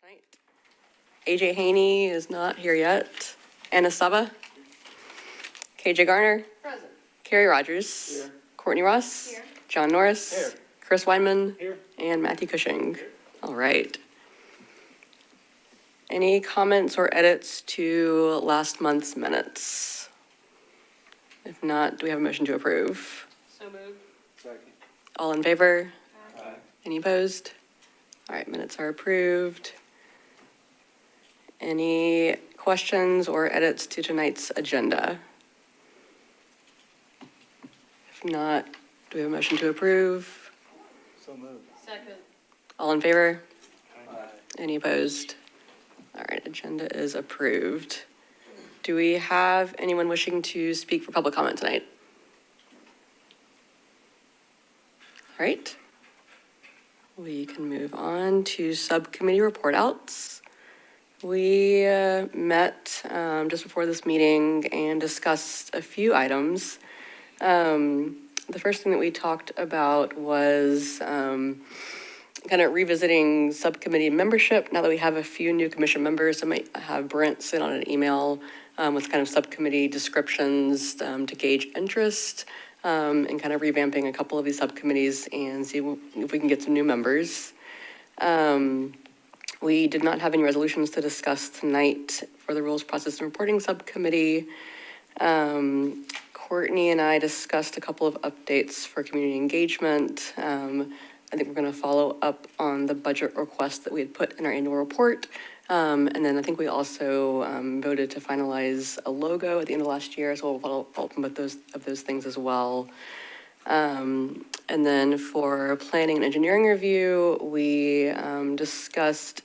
tonight. AJ Haney is not here yet. Anna Saba. KJ Garner. Present. Carrie Rogers. Here. Courtney Ross. Here. John Norris. Here. Chris Weinman. Here. And Matthew Cushing. All right. Any comments or edits to last month's minutes? If not, do we have a motion to approve? So moved. Second. All in favor? Aye. Any opposed? All right, minutes are approved. Any questions or edits to tonight's agenda? If not, do we have a motion to approve? So moved. Second. All in favor? Aye. Any opposed? All right, agenda is approved. Do we have anyone wishing to speak for public comment tonight? All right. We can move on to subcommittee report-outs. We met just before this meeting and discussed a few items. The first thing that we talked about was kind of revisiting subcommittee membership. Now that we have a few new commission members, I might have Brent send on an email with kind of subcommittee descriptions to gauge interest and kind of revamping a couple of these subcommittees and see if we can get some new members. We did not have any resolutions to discuss tonight for the Rules, Process, and Reporting Subcommittee. Courtney and I discussed a couple of updates for community engagement. I think we're going to follow up on the budget request that we had put in our annual report. And then I think we also voted to finalize a logo at the end of last year, so we'll follow up with those things as well. And then for planning and engineering review, we discussed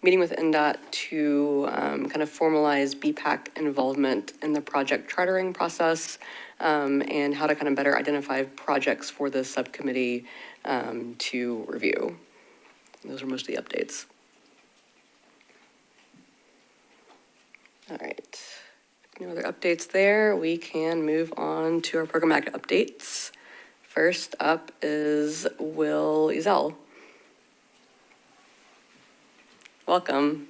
meeting with NDOT to kind of formalize BPAC involvement in the project chartering process and how to kind of better identify projects for the subcommittee to review. Those are most of the updates. All right, no other updates there. We can move on to our programmatic updates. First up is Will Ezel. Welcome.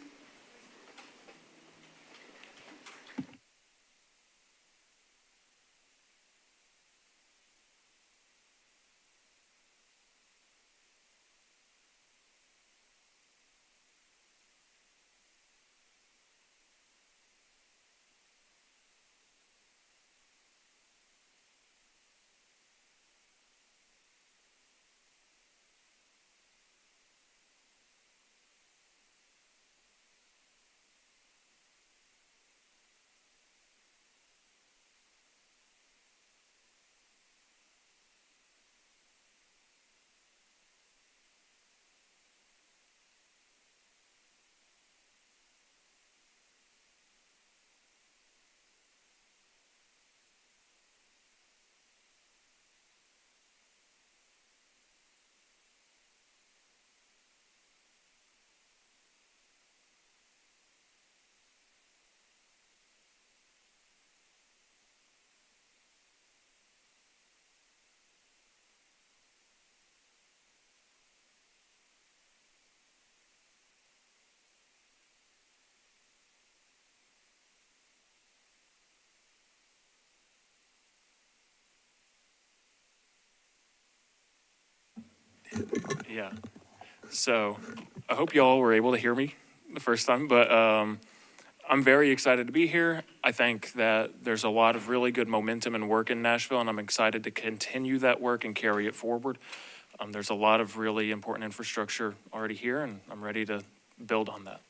Yeah. So I hope y'all were able to hear me the first time, but I'm very excited to be here. I think that there's a lot of really good momentum and work in Nashville, and I'm excited to continue that work and carry it forward. There's a lot of really important infrastructure already here, and I'm ready to build on that.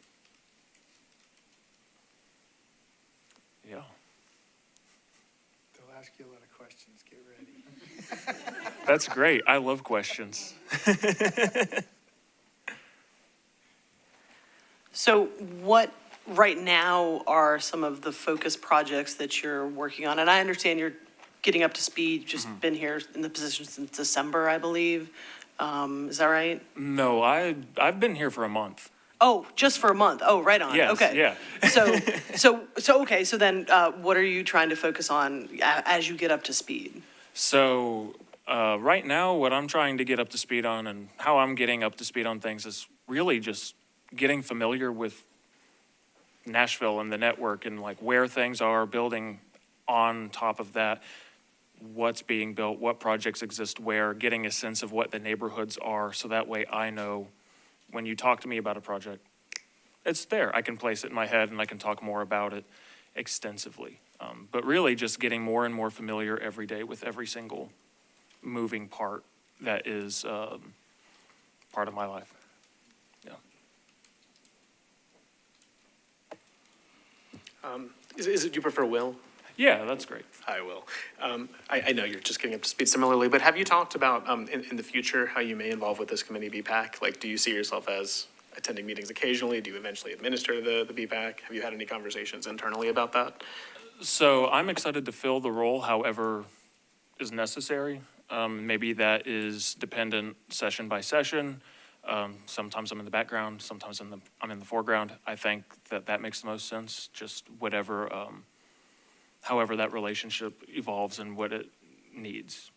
Yeah. They'll ask you a lot of questions. Get ready. That's great. I love questions. So what right now are some of the focus projects that you're working on? And I understand you're getting up to speed, just been here in the position since December, I believe. Is that right? No, I've been here for a month. Oh, just for a month. Oh, right on. Yes, Okay. yeah. So then what are you trying to focus on as you get up to speed? So right now, what I'm trying to get up to speed on and how I'm getting up to speed on things is really just getting familiar with Nashville and the network and like where things are, building on top of that, what's being built, what projects exist where, getting a sense of what the neighborhoods are, so that way I know when you talk to me about a project, it's there. I can place it in my head and I can talk more about it extensively. But really just getting more and more familiar every day with every single moving part that is part of my life. Yeah. Is it, do you prefer Will? Yeah, that's great. Hi, Will. I know you're just getting up to speed similarly, but have you talked about, in the future, how you may involve with this committee BPAC? Like, do you see yourself as attending meetings occasionally? Do you eventually administer the BPAC? Have you had any conversations internally about that? So I'm excited to fill the role however is necessary. Maybe that is dependent session by session. Sometimes I'm in the background, sometimes I'm in the foreground. I think that makes the most sense, just whatever, however that relationship evolves and what it needs.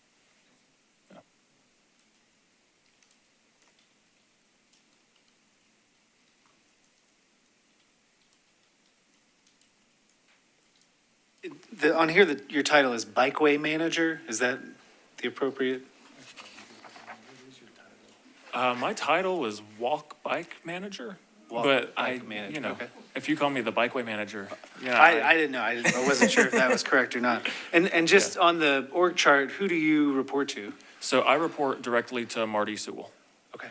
On here, your title is Bikeway Manager. Is that the appropriate? My title is WalkBike Manager, but Walk-bike manager, you know, okay. if you call me the Bikeway Manager, you know, I didn't know. I wasn't sure if that was correct or not. And just on the org chart, who do you report to? So I report directly to Marty Sewell. Okay.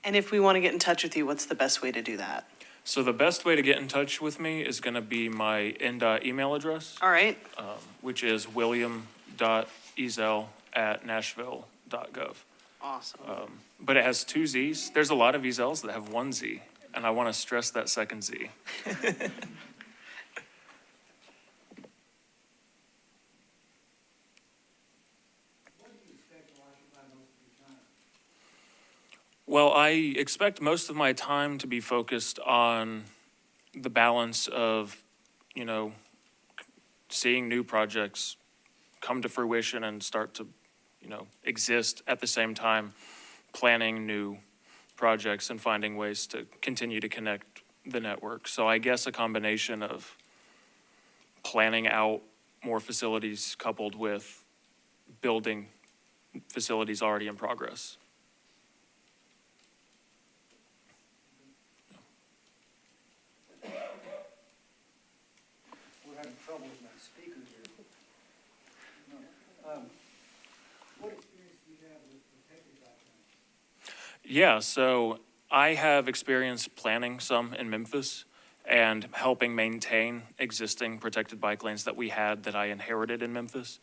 And if we want to get in touch with you, what's the best way to do that? So the best way to get in touch with me is going to be my NDOT email address, All right, which is william.ezel@nashville.gov. awesome. But it has two Z's. There's a lot of Ezels that have one Z, and I want to stress that second Z. Well, I expect most of my time to be focused on the balance of, you know, seeing new projects come to fruition and start to, you know, exist at the same time, planning new projects and finding ways to continue to connect the network. So I guess a combination of planning out more facilities coupled with building facilities already in progress. We're having trouble with my speakers here. What experience do you have with protected documents? Yeah, so I have experience planning some in Memphis and helping maintain existing protected bike lanes that we had that I inherited in Memphis.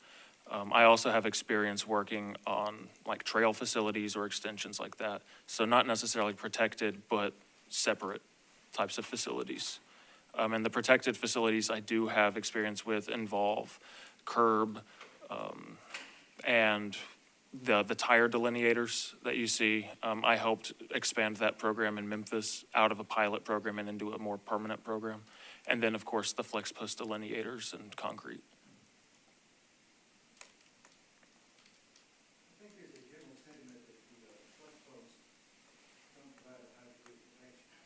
I also have experience working on like trail facilities or extensions like that. So not necessarily protected, but separate types of facilities. And the protected facilities I do have experience with involve curb and the tire delineators that you see. I helped expand that program in Memphis out of a pilot program and into a more permanent program. And then, of course, the flex post delineators and concrete. I think there's a general sentiment that the flex posts don't provide a high degree of protection.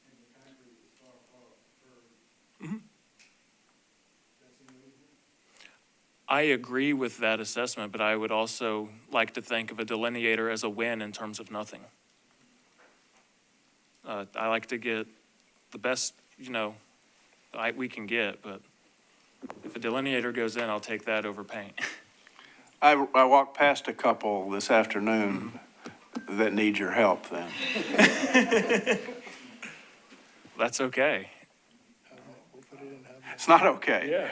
And the concrete is far, far preferred. Mhm. That's the reason? I agree with that assessment, but I would also like to think of a delineator as a win in terms of nothing. I like to get the best, you know, we can get, but if a delineator goes in, I'll take that over paint. I walked past a couple this afternoon that need your help then. That's okay. We'll put it in HUD. It's not okay. Yeah.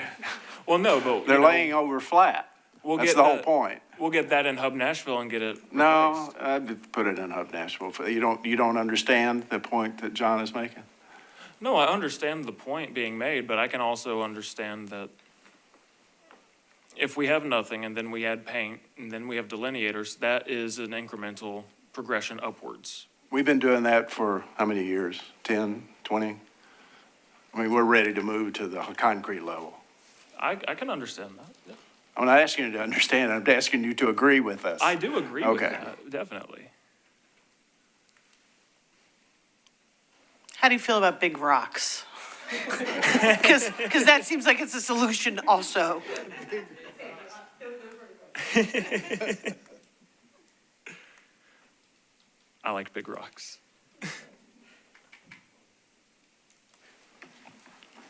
Well, no, but They're laying over flat. we'll That's get the whole that- point. We'll get that in Hub Nashville and get it replaced. No, I'd put it in Hub Nashville. You don't understand the point that John is making? No, I understand the point being made, but I can also understand that if we have nothing and then we add paint and then we have delineators, that is an incremental progression upwards. We've been doing that for how many years? 10, 20? I mean, we're ready to move to the concrete level. I can understand that. Yeah. I'm not asking you to understand, I'm asking you to agree with us. I do agree with Okay. that, definitely. How do you feel about big rocks? Because that seems like it's a solution also. I like big rocks.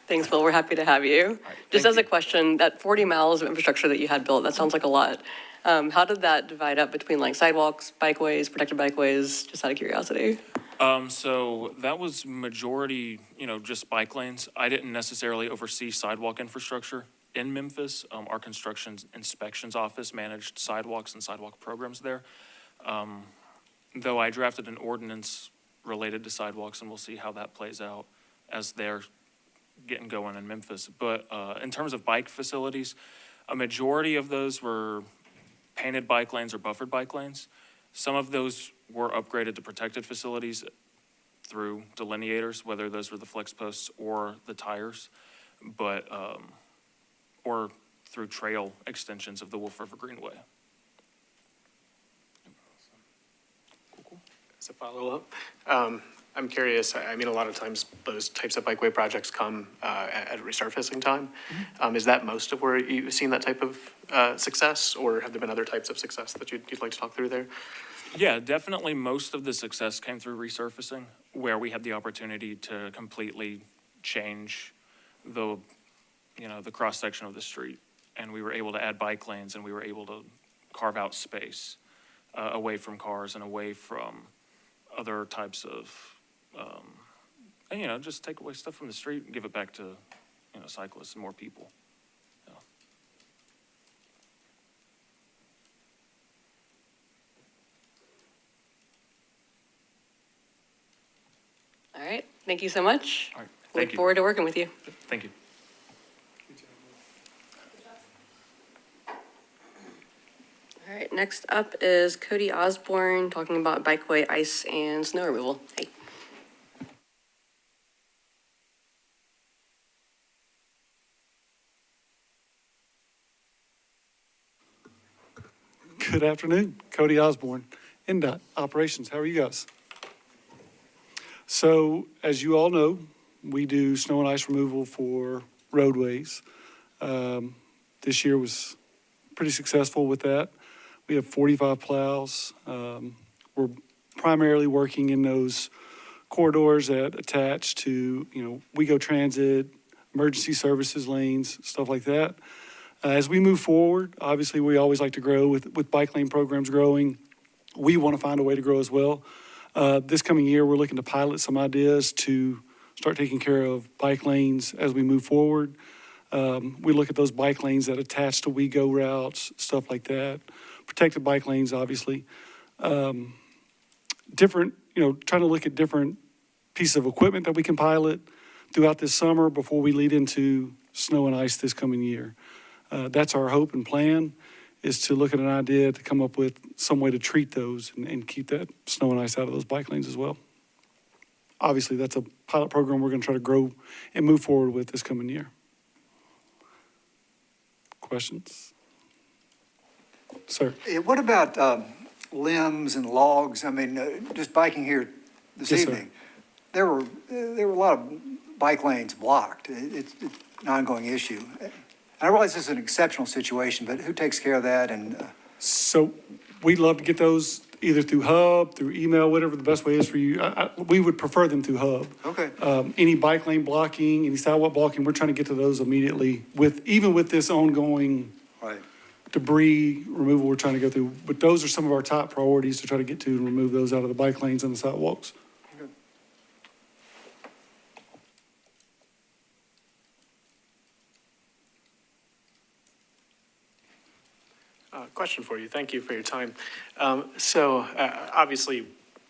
Thanks, Bill. We're happy to have you. Just thank as a you. question, that 40 miles of infrastructure that you had built, that sounds like a lot. How did that divide up between like sidewalks, bikeways, protected bikeways, just out of curiosity? So that was majority, just bike lanes. I didn't necessarily oversee sidewalk infrastructure in Memphis. Our construction inspections office managed sidewalks and sidewalk programs there. Though I drafted an ordinance related to sidewalks, and we'll see how that plays out as they're getting going in Memphis. But in terms of bike facilities, a majority of those were painted bike lanes or buffered bike lanes. Some of those were upgraded to protected facilities through delineators, whether those were the flex posts or the tires, but, or through trail extensions of the Wolf River Greenway. As a follow-up, I'm curious, I mean, a lot of times those types of bikeway projects come at resurfacing time. Is that most of where you've seen that type of success, or have there been other types of success that you'd like to talk through there? Yeah, definitely most of the success came through resurfacing, where we had the opportunity to completely change the, the cross-section of the street. And we were able to add bike lanes, and we were able to carve out space away from cars and away from other types of, and, just take away stuff from the street and give it back to, cyclists and more people. Yeah. All right, thank you so much. All right, Look thank you. forward to working with you. Thank you. All right, next up is Cody Osborne talking about Bikeway ice and snow removal. Hey. Good afternoon, Cody Osborne, NDOT Operations. How are you guys? So, as you all know, we do snow and ice removal for roadways. This year was pretty successful with that. We have 45 plows. We're primarily working in those corridors that attach to, WeGo Transit, emergency services lanes, stuff like that. As we move forward, obviously, we always like to grow with bike lane programs growing. We want to find a way to grow as well. This coming year, we're looking to pilot some ideas to start taking care of bike lanes as we move forward. We look at those bike lanes that attach to WeGo routes, stuff like that. Protected bike lanes, obviously. Different, trying to look at different pieces of equipment that we can pilot throughout this summer before we lead into snow and ice this coming year. That's our hope and plan, is to look at an idea to come up with some way to treat those and keep that snow and ice out of those bike lanes as well. Obviously, that's a pilot program we're going to try to grow and move forward with this coming year. Questions? Sir? What about limbs and logs? I mean, just biking here this Yes, sir. evening, there were a lot of bike lanes blocked. It's an ongoing issue. I realize this is an exceptional situation, but who takes care of that? And So we'd love to get those either through Hub, through email, whatever the best way is for you. We would prefer them through Hub. Okay. Any bike lane blocking, any sidewalk blocking, we're trying to get to those immediately even with this ongoing Right. debris removal we're trying to go through. But those are some of our top priorities to try to get to and remove those out of the bike lanes and the sidewalks. Question for you. Thank you for your time. Obviously,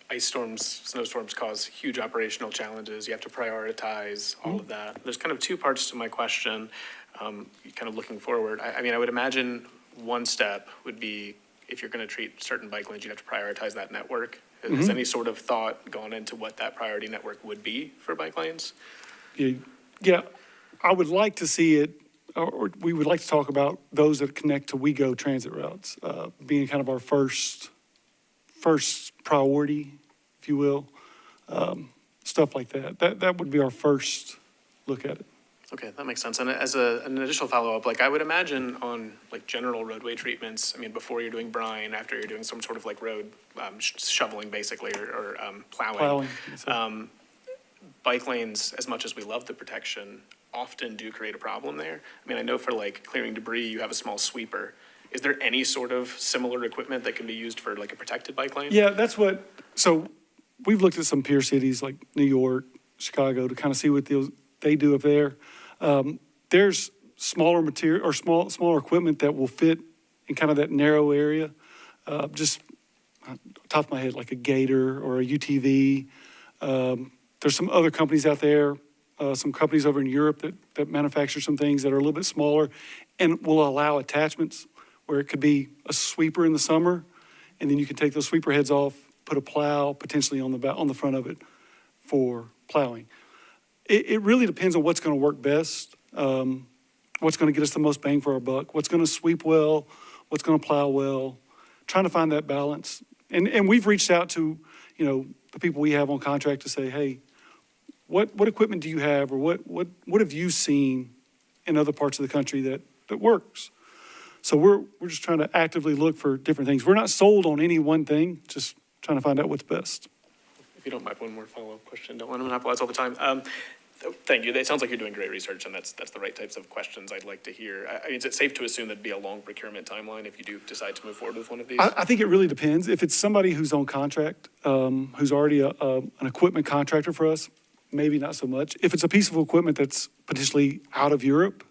ice storms, snowstorms cause huge operational challenges. You have to prioritize all of that. There's kind of two parts to my question, kind of looking forward. I mean, I would imagine one step would be if you're going to treat certain bike lanes, you have to prioritize that network. Has any sort of thought gone into what that priority network would be for bike lanes? Yeah, I would like to see it or we would like to talk about those that connect to WeGo transit routes, being kind of our first priority, if you will. Stuff like that. That would be our first look at it. Okay, that makes sense. And as an additional follow-up, like I would imagine on like general roadway treatments, I mean, before you're doing brine, after you're doing some sort of like road shoveling basically, or plowing. Bike lanes, as much as we love the protection, often do create a problem there. I mean, I know for like clearing debris, you have a small sweeper. Is there any sort of similar equipment that can be used for like a protected bike lane? Yeah, so we've looked at some peer cities like New York, Chicago to kind of see what they do up there. There's smaller material or smaller equipment that will fit in kind of that narrow area. Just top of my head, like a Gator or a UTV. There's some other companies out there, some companies over in Europe that manufacture some things that are a little bit smaller and will allow attachments where it could be a sweeper in the summer, and then you can take those sweeper heads off, put a plow potentially on the front of it for plowing. It really depends on what's going to work best, what's going to get us the most bang for our buck, what's going to sweep well, what's going to plow well, trying to find that balance. And we've reached out to, the people we have on contract to say, hey, what equipment do you have, or what have you seen in other parts of the country that works? So we're just trying to actively look for different things. We're not sold on any one thing, just trying to find out what's best. If you don't mind, one more follow-up question. Don't want to monopolize all the time. Thank you. It sounds like you're doing great research, and that's the right types of questions I'd like to hear. I mean, is it safe to assume there'd be a long procurement timeline if you do decide to move forward with one of these? I think it really depends. If it's somebody who's on contract, who's already an equipment contractor for us, maybe not so much. If it's a piece of equipment that's potentially out of Europe,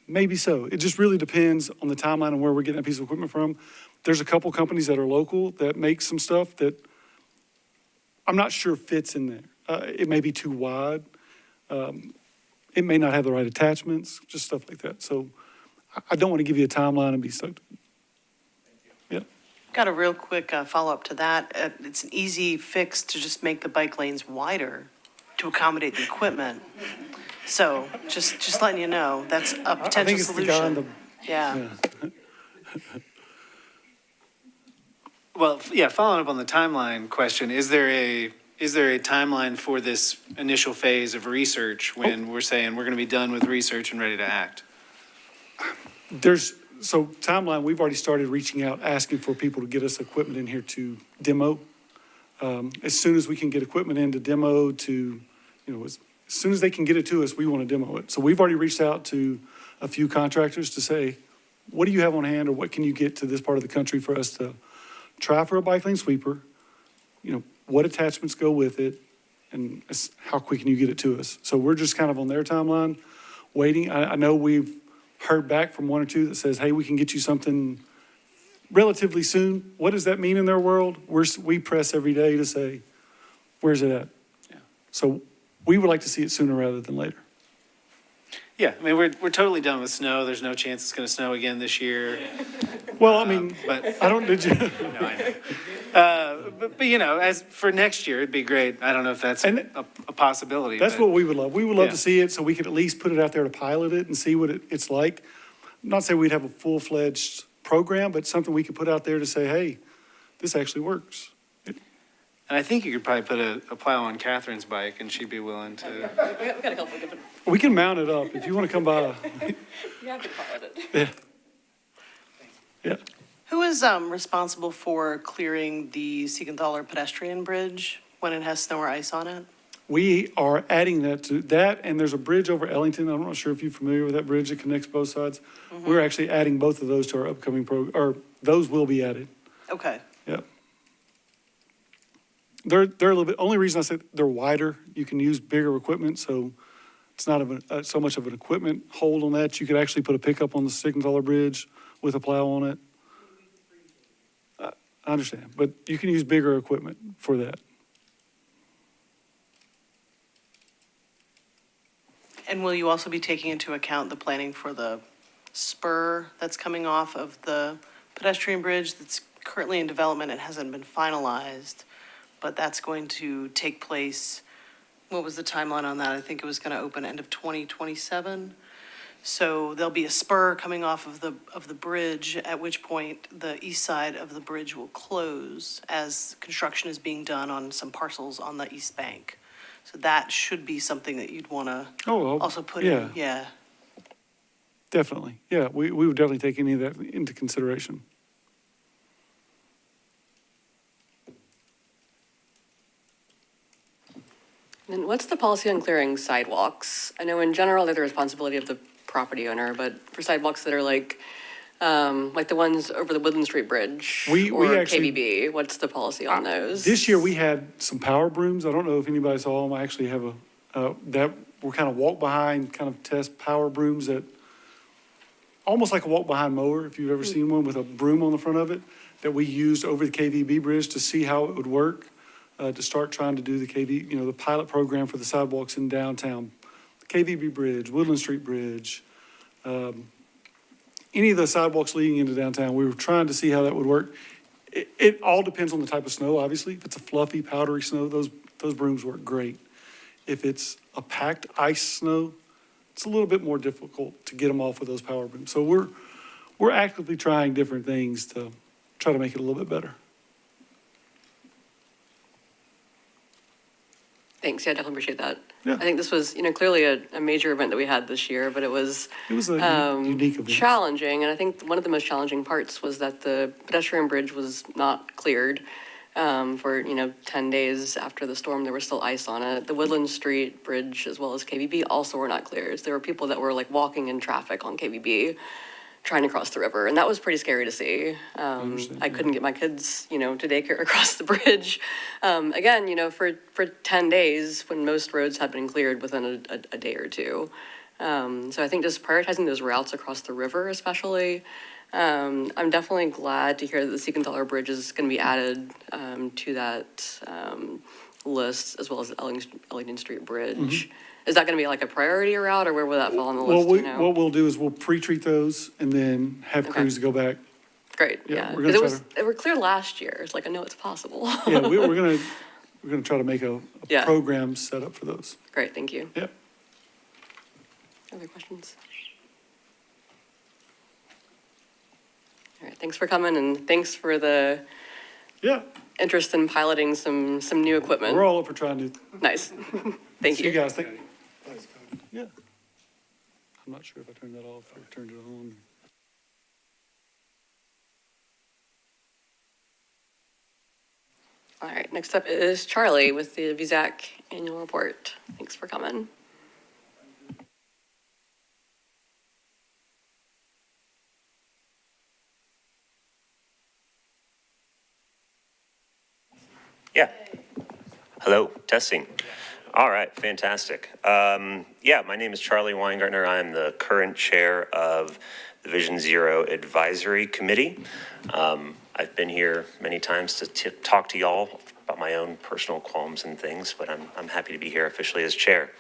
maybe so. It just really depends on the timeline and where we're getting that piece of equipment from. There's a couple companies that are local that make some stuff that I'm not sure fits in there. It may be too wide. It may not have the right attachments, just stuff like that. So I don't want to give you a timeline and be stuck. Yeah. Got a real quick follow-up to that. It's an easy fix to just make the bike lanes wider to accommodate the equipment. So just letting you know, that's a potential I think it's solution. the guy on the, Yeah. Well, yeah, following up on the timeline question, is there a timeline for this initial phase of research when we're saying we're going to be done with research and ready to act? So timeline, we've already started reaching out, asking for people to get us equipment in here to demo. As soon as we can get equipment in to demo as soon as they can get it to us, we want to demo it. So we've already reached out to a few contractors to say, what do you have on hand, or what can you get to this part of the country for us to try for a bike lane sweeper? What attachments go with it, and how quick can you get it to us? So we're just kind of on their timeline, waiting. I know we've heard back from one or two that says, hey, we can get you something relatively soon. What does that mean in their world? We press every day to say, where's it at? Yeah. So we would like to see it sooner rather than later. Yeah, I mean, we're totally done with snow. There's no chance it's going to snow again this year. Well, I mean, but I don't, did you? No, I know. But as for next year, it'd be great. I don't know if that's a possibility. That's what we would love. We would love Yeah. to see it so we could at least put it out there to pilot it and see what it's like. I'm not saying we'd have a full-fledged program, but something we could put out there to say, hey, this actually works. And I think you could probably put a plow on Catherine's bike, and she'd be willing to. We got a couple of different, We can mount it up if you want to come by. you have to call it. Yeah. Yeah. Who is responsible for clearing the Siegenthaler pedestrian bridge when it has snow or ice on it? We are adding that to that, and there's a bridge over Ellington. I'm not sure if you're familiar with that bridge that connects both sides. Mm-hmm. We're actually adding both of those to our upcoming or those will be added. Okay. Yeah. They're a little bit, only reason I said they're wider, you can use bigger equipment, so it's not so much of an equipment hold on that. You could actually put a pickup on the Siegenthaler Bridge with a plow on it. I understand, but you can use bigger equipment for that. And will you also be taking into account the planning for the spur that's coming off of the pedestrian bridge that's currently in development? It hasn't been finalized, but that's going to take place. What was the timeline on that? I think it was going to open end of 2027. So there'll be a spur coming off of the bridge, at which point the east side of the bridge will close as construction is being done on some parcels on the east bank. So that should be something that you'd want to Oh, also put yeah. in, yeah. Definitely. Yeah, we would definitely take any of that into consideration. And what's the policy on clearing sidewalks? I know in general they're the responsibility of the property owner, but for sidewalks that are like the ones over the Woodland Street Bridge We or actually- KBB, what's the policy on those? This year, we had some power brooms. I don't know if anybody saw them. I actually have that were kind of walk behind, kind of test power brooms that, almost like a walk behind mower, if you've ever seen one with a broom on the front of it, that we used over the KVB bridge to see how it would work, to start trying to do the the pilot program for the sidewalks in downtown. KVB Bridge, Woodland Street Bridge, any of the sidewalks leading into downtown, we were trying to see how that would work. It all depends on the type of snow, obviously. If it's a fluffy, powdery snow, those brooms work great. If it's a packed ice snow, it's a little bit more difficult to get them off with those power brooms. So we're actively trying different things to try to make it a little bit better. Thanks, yeah, I definitely appreciate that. Yeah. I think this was, clearly a major event that we had this year, but it was It was a unique event. challenging, and I think one of the most challenging parts was that the pedestrian bridge was not cleared for, 10 days after the storm. There was still ice on it. The Woodland Street Bridge, as well as KBB, also were not cleared. So there were people that were like walking in traffic on KBB, trying to cross the river, and that was pretty scary to see. I couldn't get my kids, to daycare across the bridge. Again, for 10 days, when most roads had been cleared within a day or two. So I think just prioritizing those routes across the river especially. I'm definitely glad to hear that the Siegenthaler Bridge is going to be added to that list, as well as the Ellington Street Bridge. Is that going to be like a priority route, or where will that fall on the list, Well, what we'll do is we'll pre-treat those and then have Okay. crews go back. Great, Yeah, yeah. we're Because gonna try they were clear last year. It's like, I know it's possible. Yeah, we're gonna try to make a Yeah. program set up for those. Great, thank you. Yep. Other questions? All right, thanks for coming, and thanks for the Yeah, interest in piloting some new equipment. we're all up for trying to. Nice. Thank See you you. guys. Yeah. I'm not sure if I turned that off or turned it on. All right, next up is Charlie with the VSAC annual report. Thanks for coming. Yeah. Hello, testing. All right, fantastic. Yeah, my name is Charlie Weingartner. I'm the current chair of the Vision Zero Advisory Committee. I've been here many times to talk to y'all about my own personal qualms and things, but I'm happy to be here officially as chair.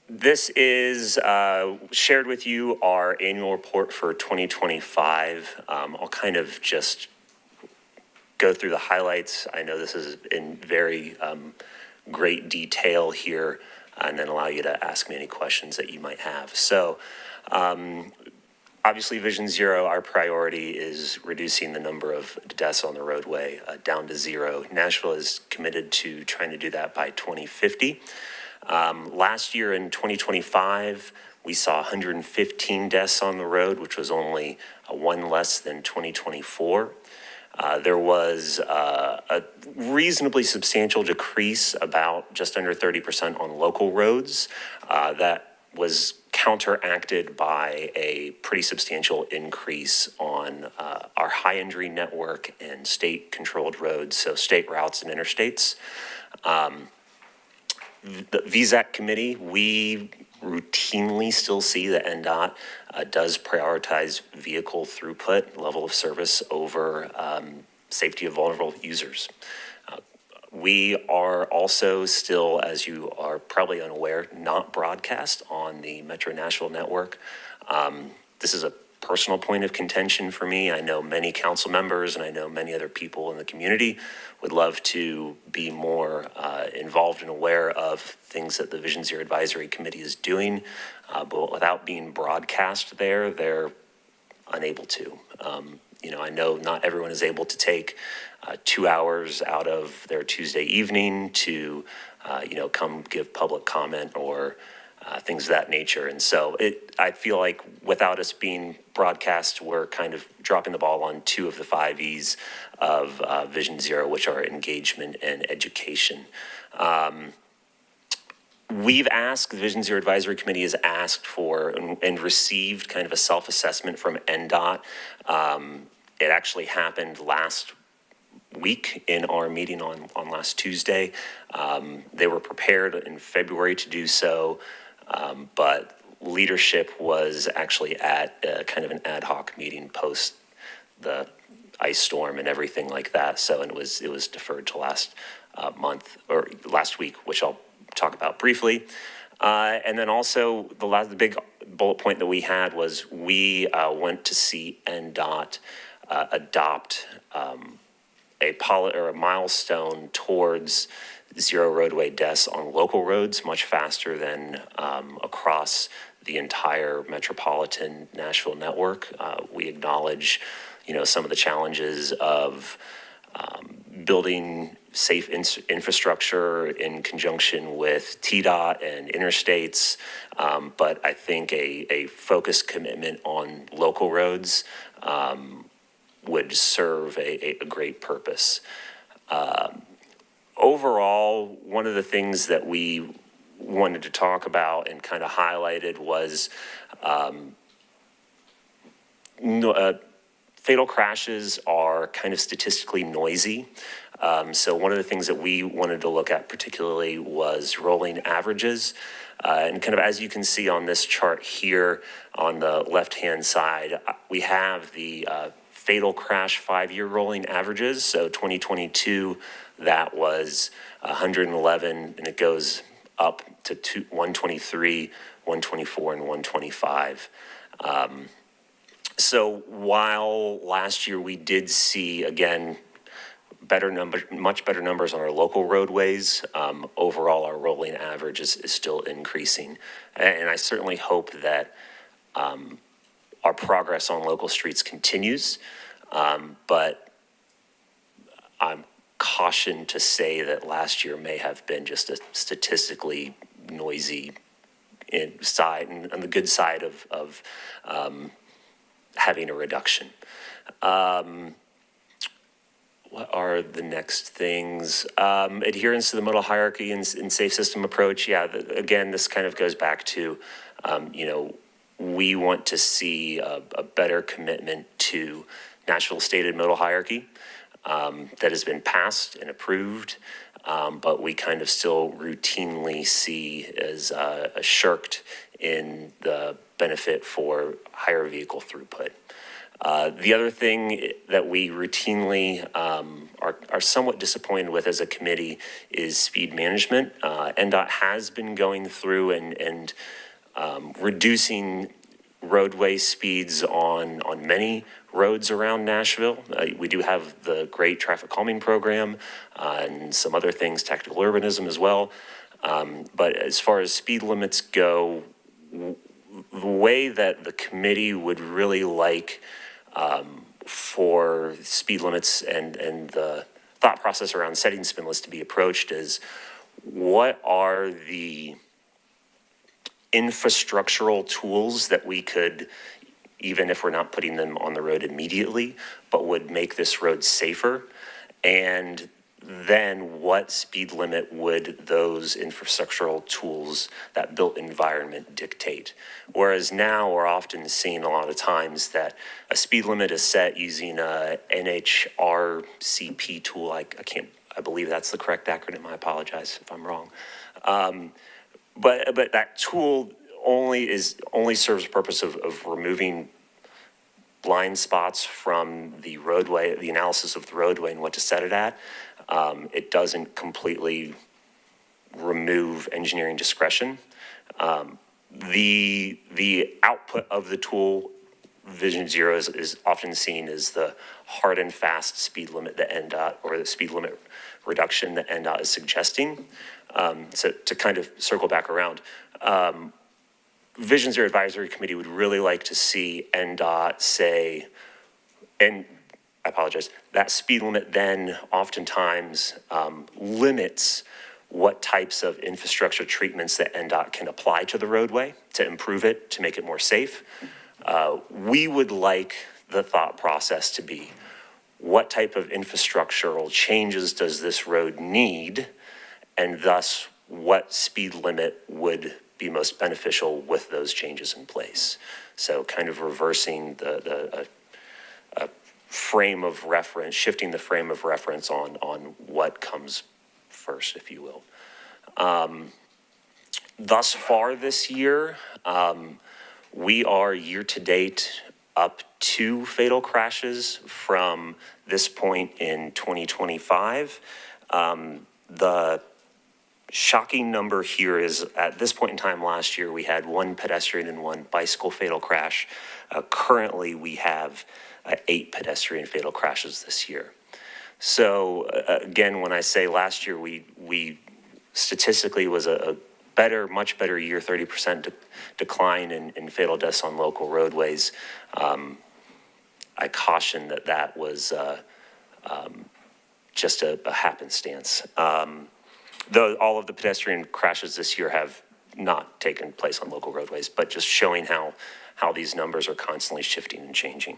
This is shared with you our annual report for 2025. I'll kind of just go through the highlights. I know this is in very great detail here, and then allow you to ask me any questions that you might have. So obviously Vision Zero, our priority is reducing the number of deaths on the roadway down to zero. Nashville is committed to trying to do that by 2050. Last year in 2025, we saw 115 deaths on the road, which was only one less than 2024. There was a reasonably substantial decrease, about just under 30% on local roads. That was counteracted by a pretty substantial increase on our high injury network and state controlled roads, so state routes and interstates. The VSAC committee, we routinely still see that NDOT does prioritize vehicle throughput, level of service over safety of vulnerable users. We are also still, as you are probably unaware, not broadcast on the Metro Nashville network. This is a personal point of contention for me. I know many council members and I know many other people in the community would love to be more involved and aware of things that the Vision Zero Advisory Committee is doing, but without being broadcast there, they're unable to. I know not everyone is able to take 2 hours out of their Tuesday evening to, come give public comment or things of that nature. And so I feel like without us being broadcast, we're kind of dropping the ball on 2 of the 5 E's of Vision Zero, which are engagement and education. We've asked, the Vision Zero Advisory Committee has asked for and received kind of a self-assessment from NDOT. It actually happened last week in our meeting on last Tuesday. They were prepared in February to do so, but leadership was actually at kind of an ad hoc meeting post the ice storm and everything like that. So it was deferred to last month or last week, which I'll talk about briefly. And then also the big bullet point that we had was we went to see NDOT adopt a milestone towards zero roadway deaths on local roads much faster than across the entire Metropolitan Nashville network. We acknowledge, some of the challenges of building safe infrastructure in conjunction with TDOT and interstates, but I think a focused commitment on local roads would serve a great purpose. Overall, one of the things that we wanted to talk about and kind of highlighted was fatal crashes are kind of statistically noisy. So one of the things that we wanted to look at particularly was rolling averages. And kind of as you can see on this chart here on the left-hand side, we have the fatal crash 5-year rolling averages. So 2022, that was 111, and it goes up to 123, 124, and 125. So while last year we did see, again, much better numbers on our local roadways, overall our rolling average is still increasing. And I certainly hope that our progress on local streets continues, but I'm cautioned to say that last year may have been just a statistically noisy side, and on the good side of having a reduction. What are the next things? Adherence to the modal hierarchy and safe system approach. Yeah, again, this kind of goes back to, we want to see a better commitment to Nashville stated modal hierarchy that has been passed and approved, but we kind of still routinely see as shirked in the benefit for higher vehicle throughput. The other thing that we routinely are somewhat disappointed with as a committee is speed management. NDOT has been going through and reducing roadway speeds on many roads around Nashville. We do have the great traffic calming program and some other things, tactical urbanism as well. But as far as speed limits go, the way that the committee would really like for speed limits and the thought process around setting speed limits to be approached is, what are the infrastructural tools that we could, even if we're not putting them on the road immediately, but would make this road safer? And then what speed limit would those infrastructural tools, that built environment, dictate? Whereas now we're often seeing a lot of times that a speed limit is set using a NHRCP tool. I believe that's the correct acronym. I apologize if I'm wrong. But that tool only serves the purpose of removing blind spots from the roadway, the analysis of the roadway and what to set it at. It doesn't completely remove engineering discretion. The output of the tool Vision Zero is often seen as the hard and fast speed limit that NDOT, or the speed limit reduction that NDOT is suggesting. So to kind of circle back around, Vision Zero Advisory Committee would really like to see NDOT say, and I apologize, that speed limit then oftentimes limits what types of infrastructure treatments that NDOT can apply to the roadway to improve it, to make it more safe. We would like the thought process to be, what type of infrastructural changes does this road need? And thus, what speed limit would be most beneficial with those changes in place? So kind of reversing the frame of reference, shifting the frame of reference on what comes first, if you will. Thus far this year, we are year-to-date up 2 fatal crashes from this point in 2025. The shocking number here is, at this point in time last year, we had 1 pedestrian and 1 bicycle fatal crash. Currently, we have 8 pedestrian fatal crashes this year. So again, when I say last year, we statistically was a better, much better year, 30% decline in fatal deaths on local roadways. I caution that was just a happenstance. Though all of the pedestrian crashes this year have not taken place on local roadways, but just showing how these numbers are constantly shifting and changing.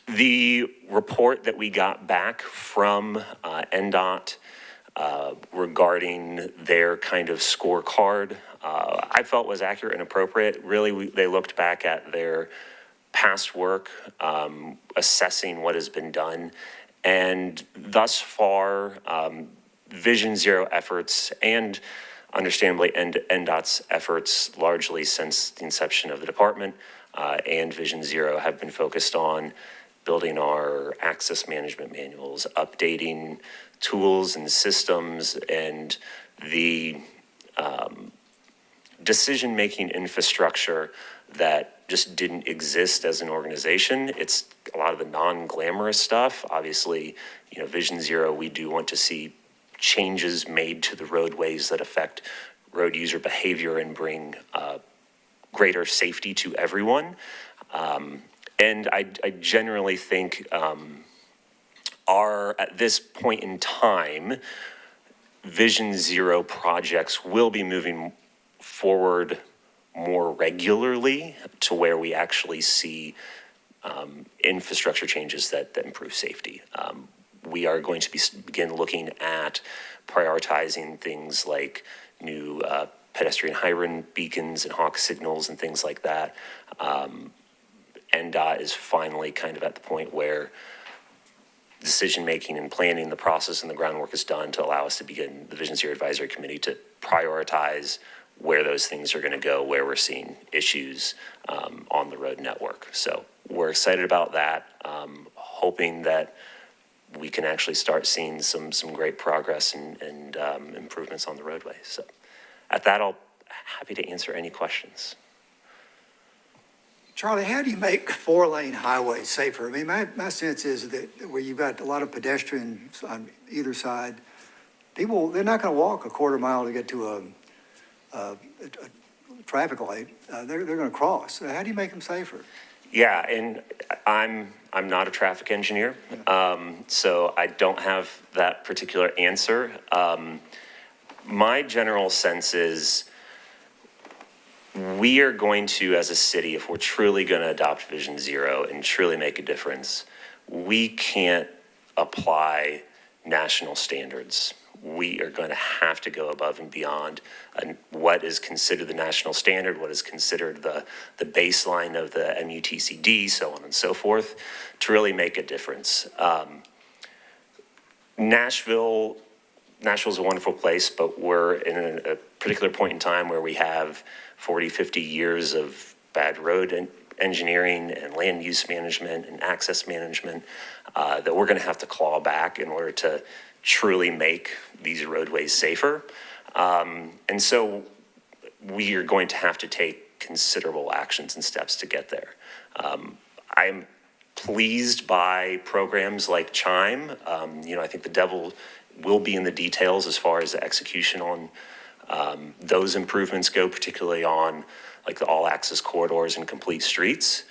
The report that we got back from NDOT regarding their kind of scorecard, I felt was accurate and appropriate. Really, they looked back at their past work, assessing what has been done, and thus far, Vision Zero efforts, and understandably NDOT's efforts largely since the inception of the department, and Vision Zero have been focused on building our access management manuals, updating tools and systems, and the decision-making infrastructure that just didn't exist as an organization. It's a lot of the non-glamorous stuff. Obviously, Vision Zero, we do want to see changes made to the roadways that affect road user behavior and bring greater safety to everyone. And I generally think at this point in time, Vision Zero projects will be moving forward more regularly to where we actually see infrastructure changes that improve safety. We are going to begin looking at prioritizing things like new pedestrian hyren beacons and hawk signals and things like that. NDOT is finally kind of at the point where decision-making and planning, the process and the groundwork is done to allow us to begin the Vision Zero Advisory Committee to prioritize where those things are going to go, where we're seeing issues on the road network. So we're excited about that, hoping that we can actually start seeing some great progress and improvements on the roadway. So at that, I'll happy to answer any questions. Charlie, how do you make 4-lane highways safer? I mean, my sense is that where you've got a lot of pedestrians on either side, people, they're not going to walk a quarter mile to get to a traffic light. They're going to cross. How do you make them safer? Yeah, and I'm not a traffic engineer, so I don't have that particular answer. My general sense is we are going to, as a city, if we're truly going to adopt Vision Zero and truly make a difference, we can't apply national standards. We are going to have to go above and beyond what is considered the national standard, what is considered the baseline of the MUTCD, so on and so forth, to really make a difference. Nashville's a wonderful place, but we're in a particular point in time where we have 40, 50 years of bad road engineering and land use management and access management that we're going to have to claw back in order to truly make these roadways safer. And so we are going to have to take considerable actions and steps to get there. I'm pleased by programs like Chime. I think the devil will be in the details as far as the execution on those improvements go, particularly on like the all-access corridors and complete streets.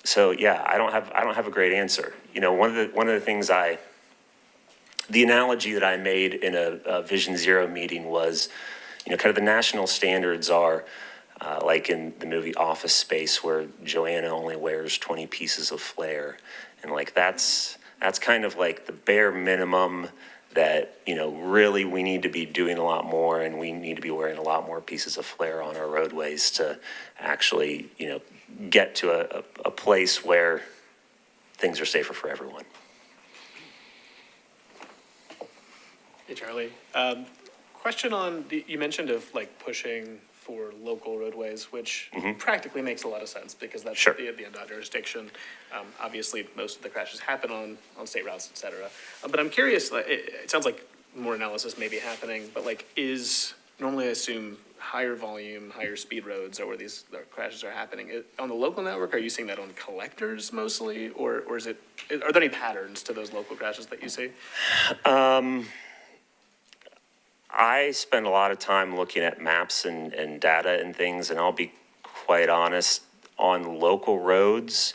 So yeah, I don't have a great answer. One of the things the analogy that I made in a Vision Zero meeting was, kind of the national standards are like in the movie Office Space, where Joanna only wears 20 pieces of flair, and like that's kind of like the bare minimum that really we need to be doing a lot more, and we need to be wearing a lot more pieces of flair on our roadways to actually get to a place where things are safer for everyone. Hey, Charlie. Question on you mentioned of like pushing for local roadways, which practically makes a lot of sense because that's Sure. the NDOT jurisdiction. Obviously, most of the crashes happen on state routes, et cetera. But I'm curious, it sounds like more analysis may be happening, but like normally I assume higher volume, higher speed roads are where these crashes are happening. On the local network, are you seeing that on collectors mostly, or are there any patterns to those local crashes that you see? I spend a lot of time looking at maps and data and things, and I'll be quite honest, on local roads,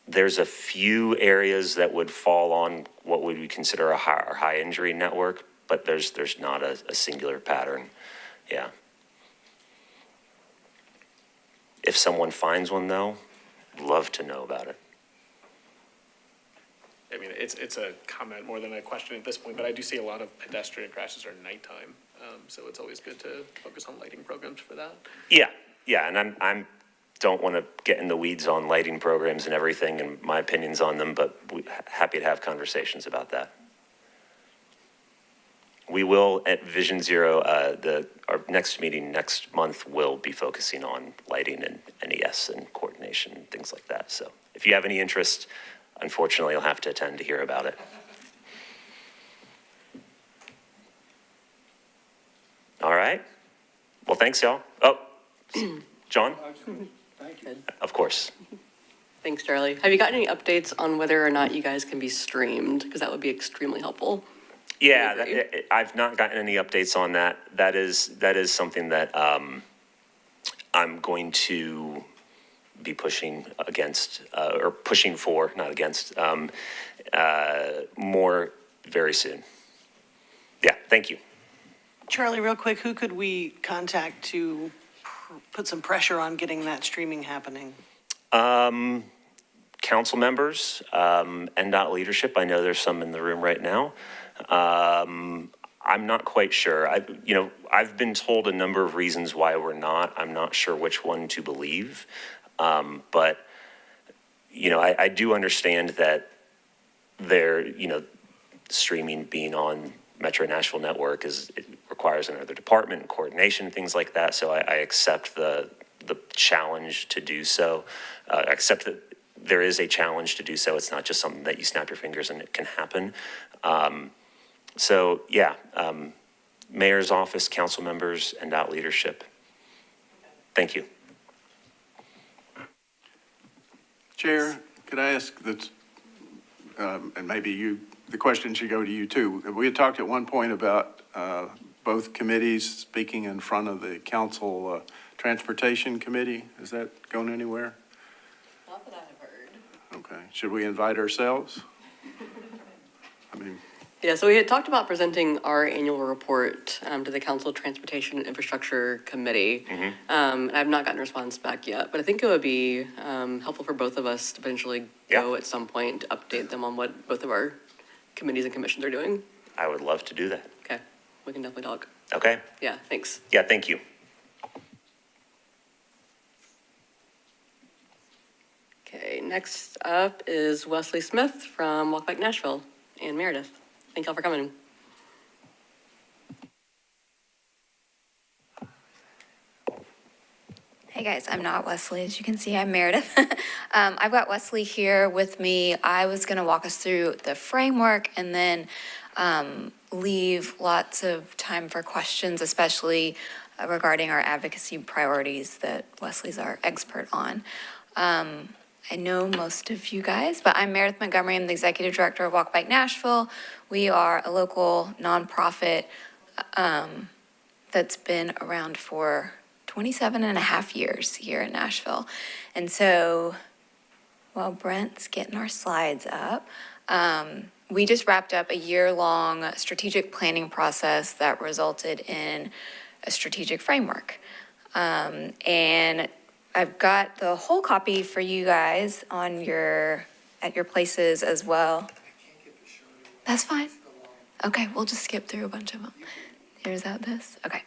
there's a few areas that would fall on what would we consider a high injury network, but there's not a singular pattern. Yeah. If someone finds one though, love to know about it. I mean, it's a comment more than a question at this point, but I do see a lot of pedestrian crashes are nighttime. So it's always good to focus on lighting programs for that. Yeah, and I'm don't want to get in the weeds on lighting programs and everything and my opinions on them, but happy to have conversations about that. We will at Vision Zero, our next meeting next month will be focusing on lighting and NES and coordination and things like that. So if you have any interest, unfortunately, you'll have to attend to hear about it. All right. Well, thanks, y'all. Oh, John? Thank you. Of course. Thanks, Charlie. Have you gotten any updates on whether or not you guys can be streamed? Because that would be extremely helpful. Yeah, Agree. I've not gotten any updates on that. That is something that I'm going to be pushing against, or pushing for, not against, more very soon. Yeah, thank you. Charlie, real quick, who could we contact to put some pressure on getting that streaming happening? Council members, NDOT leadership, I know there's some in the room right now. I'm not quite sure. I've been told a number of reasons why we're not. I'm not sure which one to believe. But I do understand that streaming being on Metro Nashville Network it requires another department and coordination, things like that. So I accept the challenge to do so. Accept that there is a challenge to do so. It's not just something that you snap your fingers and it can happen. So yeah, mayor's office, council members, and NDOT leadership. Thank you. Chair, could I ask that, and maybe the question should go to you too. We had talked at one point about both committees speaking in front of the council transportation committee. Is that going anywhere? Not that I have heard. Okay. Should we invite ourselves? Yeah, so we had talked about presenting our annual report to the Council Transportation and Infrastructure Committee. And I've not gotten a response back yet, but I think it would be helpful for both of us to potentially go at some point to update them on what both of our committees and commissions are doing. I would love to do that. Okay, we can definitely talk. Okay. Yeah, thanks. Yeah, thank you. Okay, next up is Wesley Smith from WalkBike Nashville and Meredith. Thank y'all for coming. Hey guys, I'm not Wesley. As you can see, I'm Meredith. I've got Wesley here with me. I was going to walk us through the framework and then leave lots of time for questions, especially regarding our advocacy priorities that Wesley's our expert on. I know most of you guys, but I'm Meredith Montgomery. I'm the executive director of WalkBike Nashville. We are a local nonprofit that's been around for 27 and a half years here in Nashville. And so while Brent's getting our slides up, we just wrapped up a year-long strategic planning process that resulted in a strategic framework. And I've got the whole copy for you guys on at your places as well. That's fine. Okay, we'll just skip through a bunch of them. Here's out this. Okay.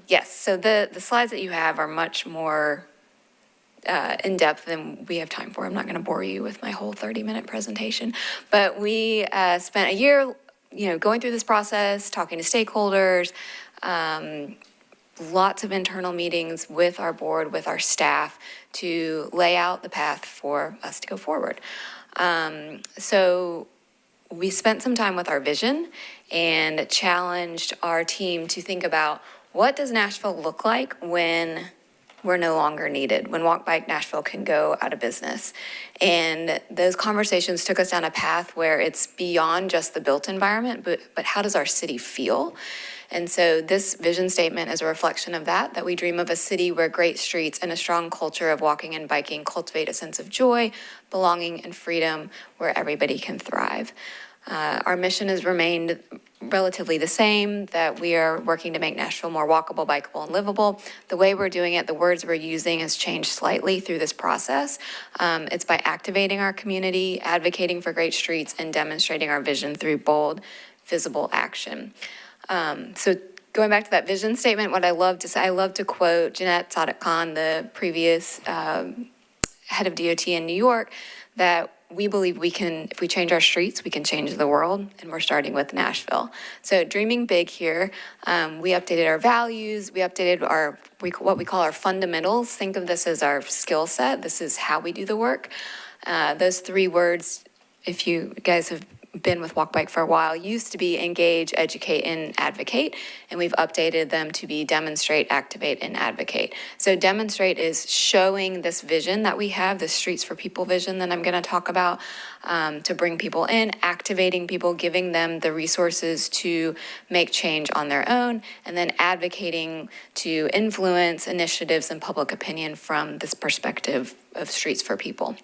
Yes, so the slides that you have are much more in-depth than we have time for. I'm not going to bore you with my whole 30-minute presentation, but we spent a year, going through this process, talking to stakeholders, lots of internal meetings with our board, with our staff, to lay out the path for us to go forward. So we spent some time with our vision and challenged our team to think about, what does Nashville look like when we're no longer needed, when WalkBike Nashville can go out of business? And those conversations took us down a path where it's beyond just the built environment, but how does our city feel? And so this vision statement is a reflection of that we dream of a city where great streets and a strong culture of walking and biking cultivate a sense of joy, belonging, and freedom where everybody can thrive. Our mission has remained relatively the same, that we are working to make Nashville more walkable, bikeable, and livable. The way we're doing it, the words we're using has changed slightly through this process. It's by activating our community, advocating for great streets, and demonstrating our vision through bold, visible action. So going back to that vision statement, what I love to say, I love to quote Jeanette Sadik-Khan, the previous head of DOT in New York, that we believe we can, if we change our streets, we can change the world, and we're starting with Nashville. So dreaming big here, we updated our values, we updated what we call our fundamentals. Think of this as our skill set. This is how we do the work. Those three words, if you guys have been with WalkBike for a while, used to be engage, educate, and advocate, and we've updated them to be demonstrate, activate, and advocate. So demonstrate is showing this vision that we have, the Streets for People vision that I'm going to talk about, to bring people in, activating people, giving them the resources to make change on their own, and then advocating to influence initiatives and public opinion from this perspective of Streets for People.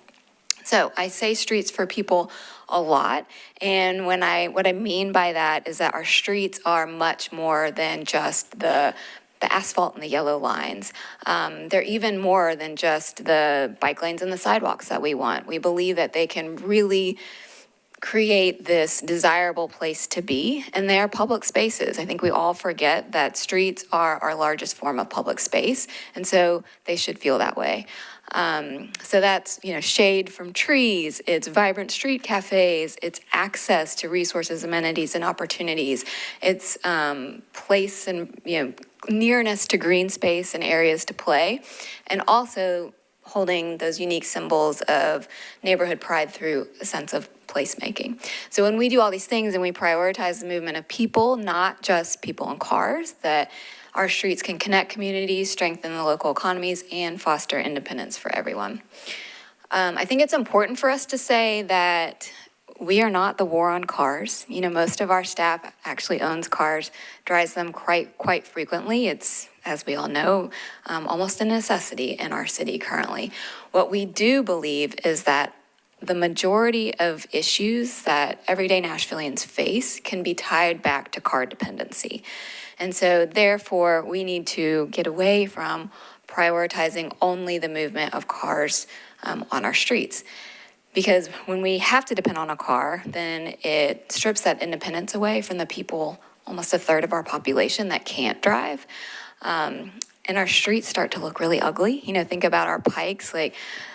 So I say Streets for People a lot, and what I mean by that is that our streets are much more than just the asphalt and the yellow lines. They're even more than just the bike lanes and the sidewalks that we want. We believe that they can really create this desirable place to be, and they are public spaces. I think we all forget that streets are our largest form of public space, and so they should feel that way. So that's, shade from trees, it's vibrant street cafes, it's access to resources, amenities, and opportunities. It's place and, nearness to green space and areas to play, and also holding those unique symbols of neighborhood pride through a sense of placemaking. So when we do all these things and we prioritize the movement of people, not just people in cars, that our streets can connect communities, strengthen the local economies, and foster independence for everyone. I think it's important for us to say that we are not the war on cars. Most of our staff actually owns cars, drives them quite frequently. It's, as we all know, almost a necessity in our city currently. What we do believe is that the majority of issues that everyday Nashvillians face can be tied back to car dependency. And so therefore, we need to get away from prioritizing only the movement of cars on our streets. Because when we have to depend on a car, then it strips that independence away from the people, almost a third of our population, that can't drive. And our streets start to look really ugly. Think about our pikes, like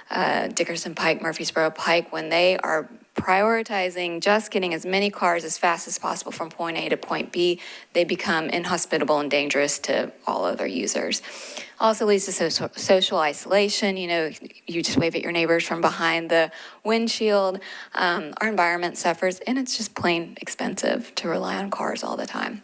Dickerson Pike, Murfreesboro Pike, when they are prioritizing just getting as many cars as fast as possible from point A to point B, they become inhospitable and dangerous to all other users. Also leads to social isolation. You just wave at your neighbors from behind the windshield. Our environment suffers, and it's just plain expensive to rely on cars all the time.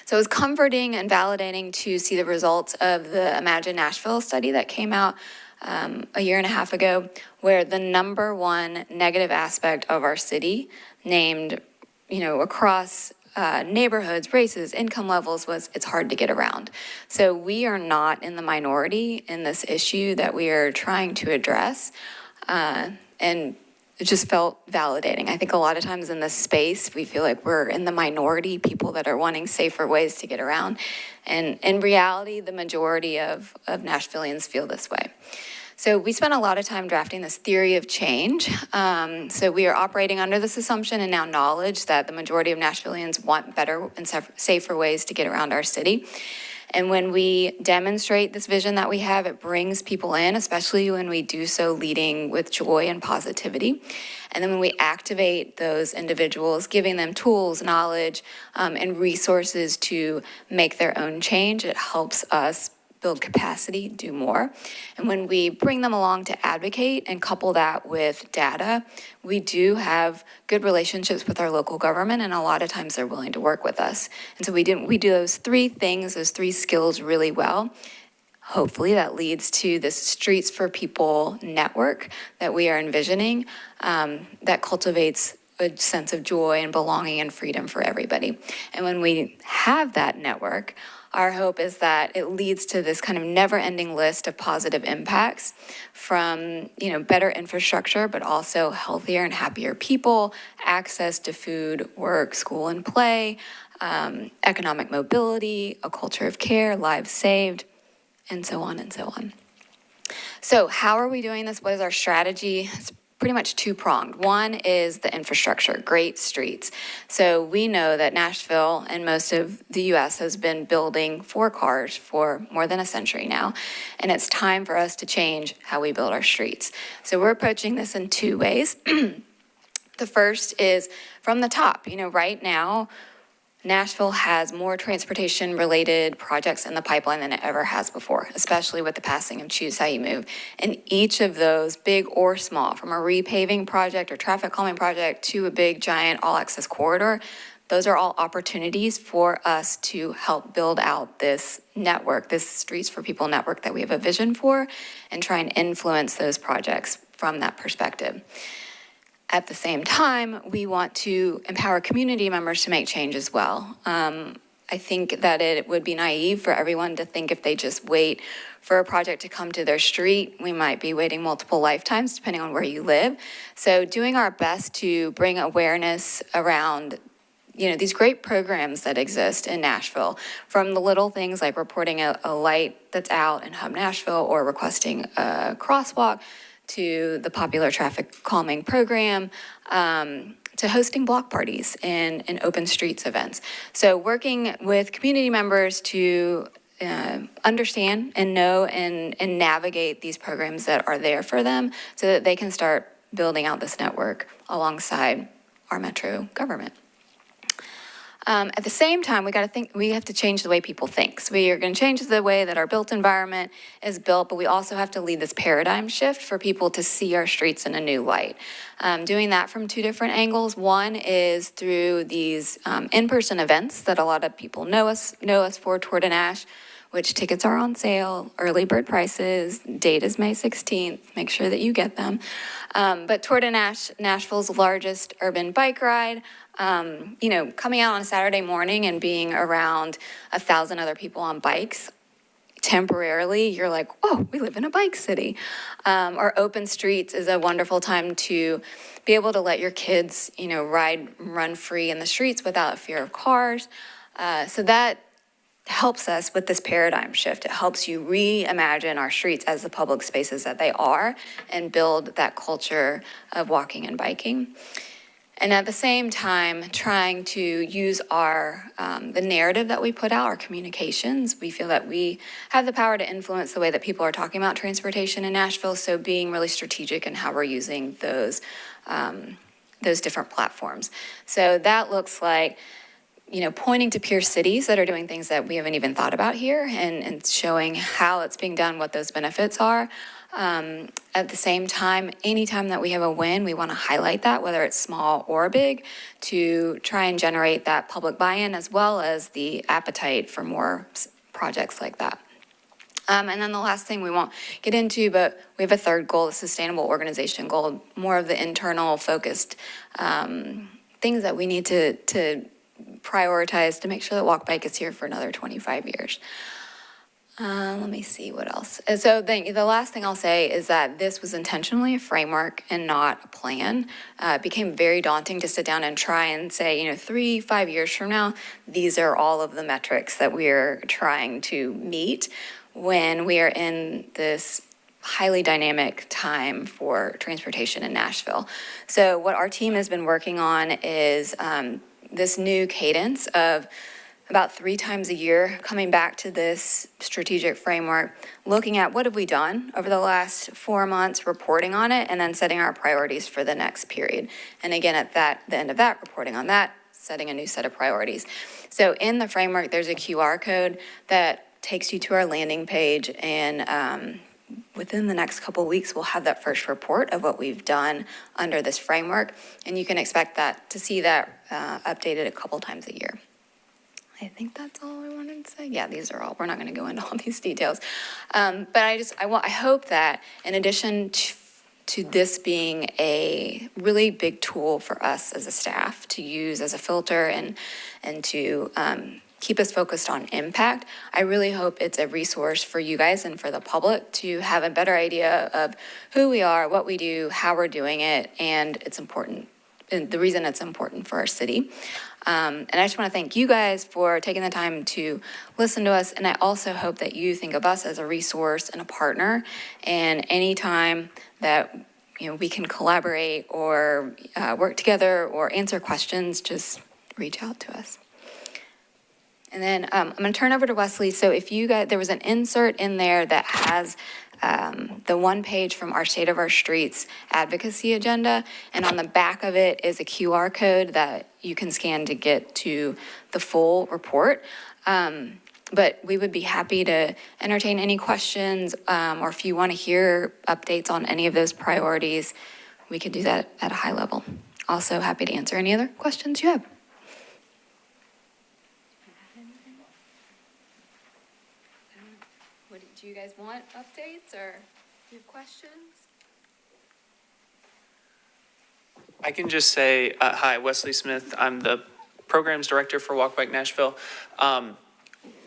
So it was comforting and validating to see the results of the Imagine Nashville study that came out a year and a half ago, where the number one negative aspect of our city, named, across neighborhoods, races, income levels, was it's hard to get around. So we are not in the minority in this issue that we are trying to address. And it just felt validating. I think a lot of times in this space, we feel like we're in the minority, people that are wanting safer ways to get around. And in reality, the majority of Nashvillians feel this way. So we spent a lot of time drafting this theory of change. So we are operating under this assumption and now knowledge that the majority of Nashvillians want better and safer ways to get around our city. And when we demonstrate this vision that we have, it brings people in, especially when we do so leading with joy and positivity. And then when we activate those individuals, giving them tools, knowledge, and resources to make their own change, it helps us build capacity, do more. And when we bring them along to advocate and couple that with data, we do have good relationships with our local government, and a lot of times they're willing to work with us. And so we do those three things, those three skills really well. Hopefully that leads to this Streets for People network that we are envisioning, that cultivates a sense of joy and belonging and freedom for everybody. And when we have that network, our hope is that it leads to this kind of never-ending list of positive impacts from, better infrastructure, but also healthier and happier people, access to food, work, school, and play, economic mobility, a culture of care, lives saved, and so on and so on. So how are we doing this? What is our strategy? It's pretty much two-pronged. One is the infrastructure, great streets. So we know that Nashville and most of the U.S. has been building for cars for more than a century now, and it's time for us to change how we build our streets. So we're approaching this in two ways. The first is from the top. Right now, Nashville has more transportation-related projects in the pipeline than it ever has before, especially with the passing of Choose How You Move. And each of those, big or small, from a repaving project or traffic calming project to a big, giant all-access corridor, those are all opportunities for us to help build out this network, this Streets for People network that we have a vision for, and try and influence those projects from that perspective. At the same time, we want to empower community members to make change as well. I think that it would be naive for everyone to think if they just wait for a project to come to their street, we might be waiting multiple lifetimes depending on where you live. So doing our best to bring awareness around these great programs that exist in Nashville, from the little things like reporting a light that's out in Hub Nashville or requesting a crosswalk, to the popular traffic calming program, to hosting block parties and open streets events. So working with community members to understand and know and navigate these programs that are there for them so that they can start building out this network alongside our metro government. At the same time, we have to change the way people think. So we are going to change the way that our built environment is built, but we also have to lead this paradigm shift for people to see our streets in a new light. Doing that from two different angles. One is through these in-person events that a lot of people know us for, Tour de Nash, which tickets are on sale, early bird prices, date is May 16th, make sure that you get them. But Tour de Nash, Nashville's largest urban bike ride, coming out on a Saturday morning and being around 1,000 other people on bikes, temporarily, you're like, whoa, we live in a bike city. Or open streets is a wonderful time to be able to let your kids, run free in the streets without fear of cars. So that helps us with this paradigm shift. It helps you reimagine our streets as the public spaces that they are and build that culture of walking and biking. And at the same time, trying to use the narrative that we put out, our communications. We feel that we have the power to influence the way that people are talking about transportation in Nashville, so being really strategic in how we're using those different platforms. So that looks like pointing to peer cities that are doing things that we haven't even thought about here and showing how it's being done, what those benefits are. At the same time, anytime that we have a win, we want to highlight that, whether it's small or big, to try and generate that public buy-in as well as the appetite for more projects like that. And then the last thing we won't get into, but we have a third goal, the sustainable organization goal, more of the internal focused things that we need to prioritize to make sure that WalkBike is here for another 25 years. Let me see what else. So the last thing I'll say is that this was intentionally a framework and not a plan. It became very daunting to sit down and try and say, 3-5 years from now, these are all of the metrics that we're trying to meet when we are in this highly dynamic time for transportation in Nashville. So what our team has been working on is this new cadence of about 3 times a year, coming back to this strategic framework, looking at what have we done over the last 4 months, reporting on it, and then setting our priorities for the next period. And again, at the end of that, reporting on that, setting a new set of priorities. So in the framework, there's a QR code that takes you to our landing page, and within the next couple of weeks, we'll have that first report of what we've done under this framework, and you can expect to see that updated a couple times a year. I think that's all I wanted to say. Yeah, these are all, we're not going to go into all these details. But I hope that in addition to this being a really big tool for us as a staff to use as a filter and to keep us focused on impact, I really hope it's a resource for you guys and for the public to have a better idea of who we are, what we do, how we're doing it, and it's important, and the reason it's important for our city. And I just want to thank you guys for taking the time to listen to us. And I also hope that you think of us as a resource and a partner. And anytime that we can collaborate or work together or answer questions, just reach out to us. And then I'm going to turn over to Wesley. So if you guys, there was an insert in there that has the one page from our State of Our Streets advocacy agenda, and on the back of it is a QR code that you can scan to get to the full report. But we would be happy to entertain any questions, or if you want to hear updates on any of those priorities, we could do that at a high level. Also happy to answer any other questions you have. Do you guys want updates or do you have questions? I can just say, hi, Wesley Smith. I'm the Programs Director for WalkBike Nashville.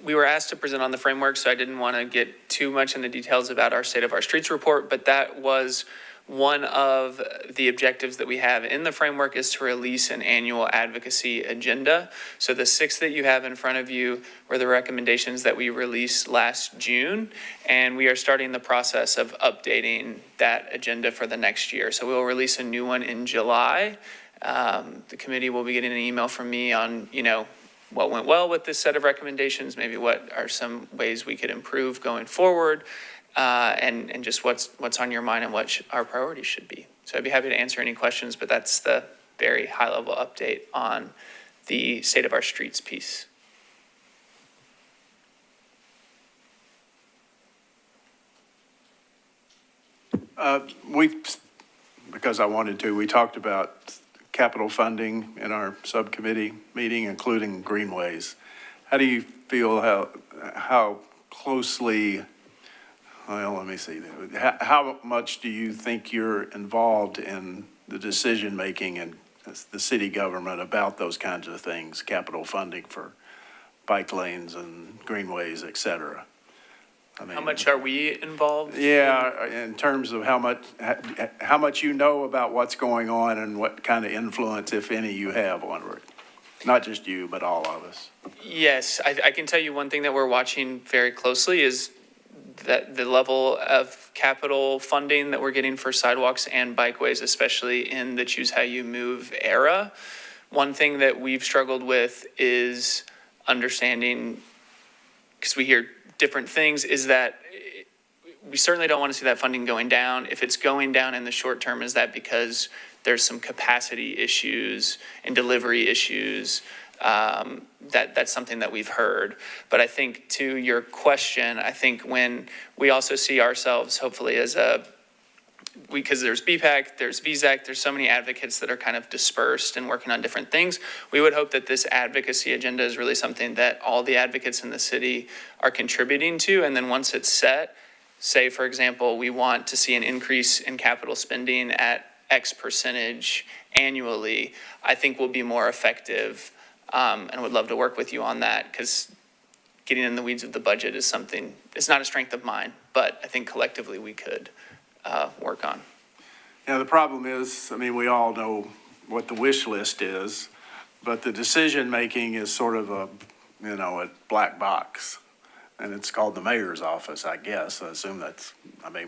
We were asked to present on the framework, so I didn't want to get too much into details about our State of Our Streets report, but that was one of the objectives that we have in the framework is to release an annual advocacy agenda. So the 6 that you have in front of you were the recommendations that we released last June, and we are starting the process of updating that agenda for the next year. So we'll release a new one in July. The committee will be getting an email from me on, what went well with this set of recommendations, maybe what are some ways we could improve going forward. And just what's on your mind and what our priorities should be. So I'd be happy to answer any questions, but that's the very high level update on the State of Our Streets piece. Because I wanted to, we talked about capital funding in our subcommittee meeting, including greenways. How do you feel how closely, well, let me see, how much do you think you're involved in the decision-making in the city government about those kinds of things, capital funding for bike lanes and greenways, et cetera? I mean, How much are we involved? Yeah, in terms of how much you know about what's going on and what kind of influence, if any, you have on it. Not just you, but all of us. Yes, I can tell you one thing that we're watching very closely is that the level of capital funding that we're getting for sidewalks and bikeways, especially in the Choose How You Move era. One thing that we've struggled with is understanding, because we hear different things, is that we certainly don't want to see that funding going down. If it's going down in the short term, is that because there's some capacity issues and delivery issues that's something that we've heard. But I think to your question, I think when we also see ourselves hopefully as because there's BPAC, there's VSAC, there's so many advocates that are kind of dispersed and working on different things. We would hope that this advocacy agenda is really something that all the advocates in the city are contributing to. And then once it's set, say, for example, we want to see an increase in capital spending at X percentage annually, I think we'll be more effective, and would love to work with you on that, because getting in the weeds of the budget is something, it's not a strength of mine, but I think collectively we could work on. Yeah, the problem is, I mean, we all know what the wish list is, but the decision-making is sort of a black box. And it's called the mayor's office, I guess. I assume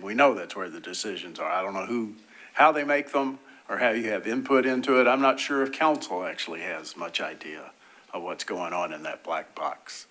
we know that's where the decisions are. I don't know how they make them or how you have input into it. I'm not sure if council actually has much idea of what's going on in that black box.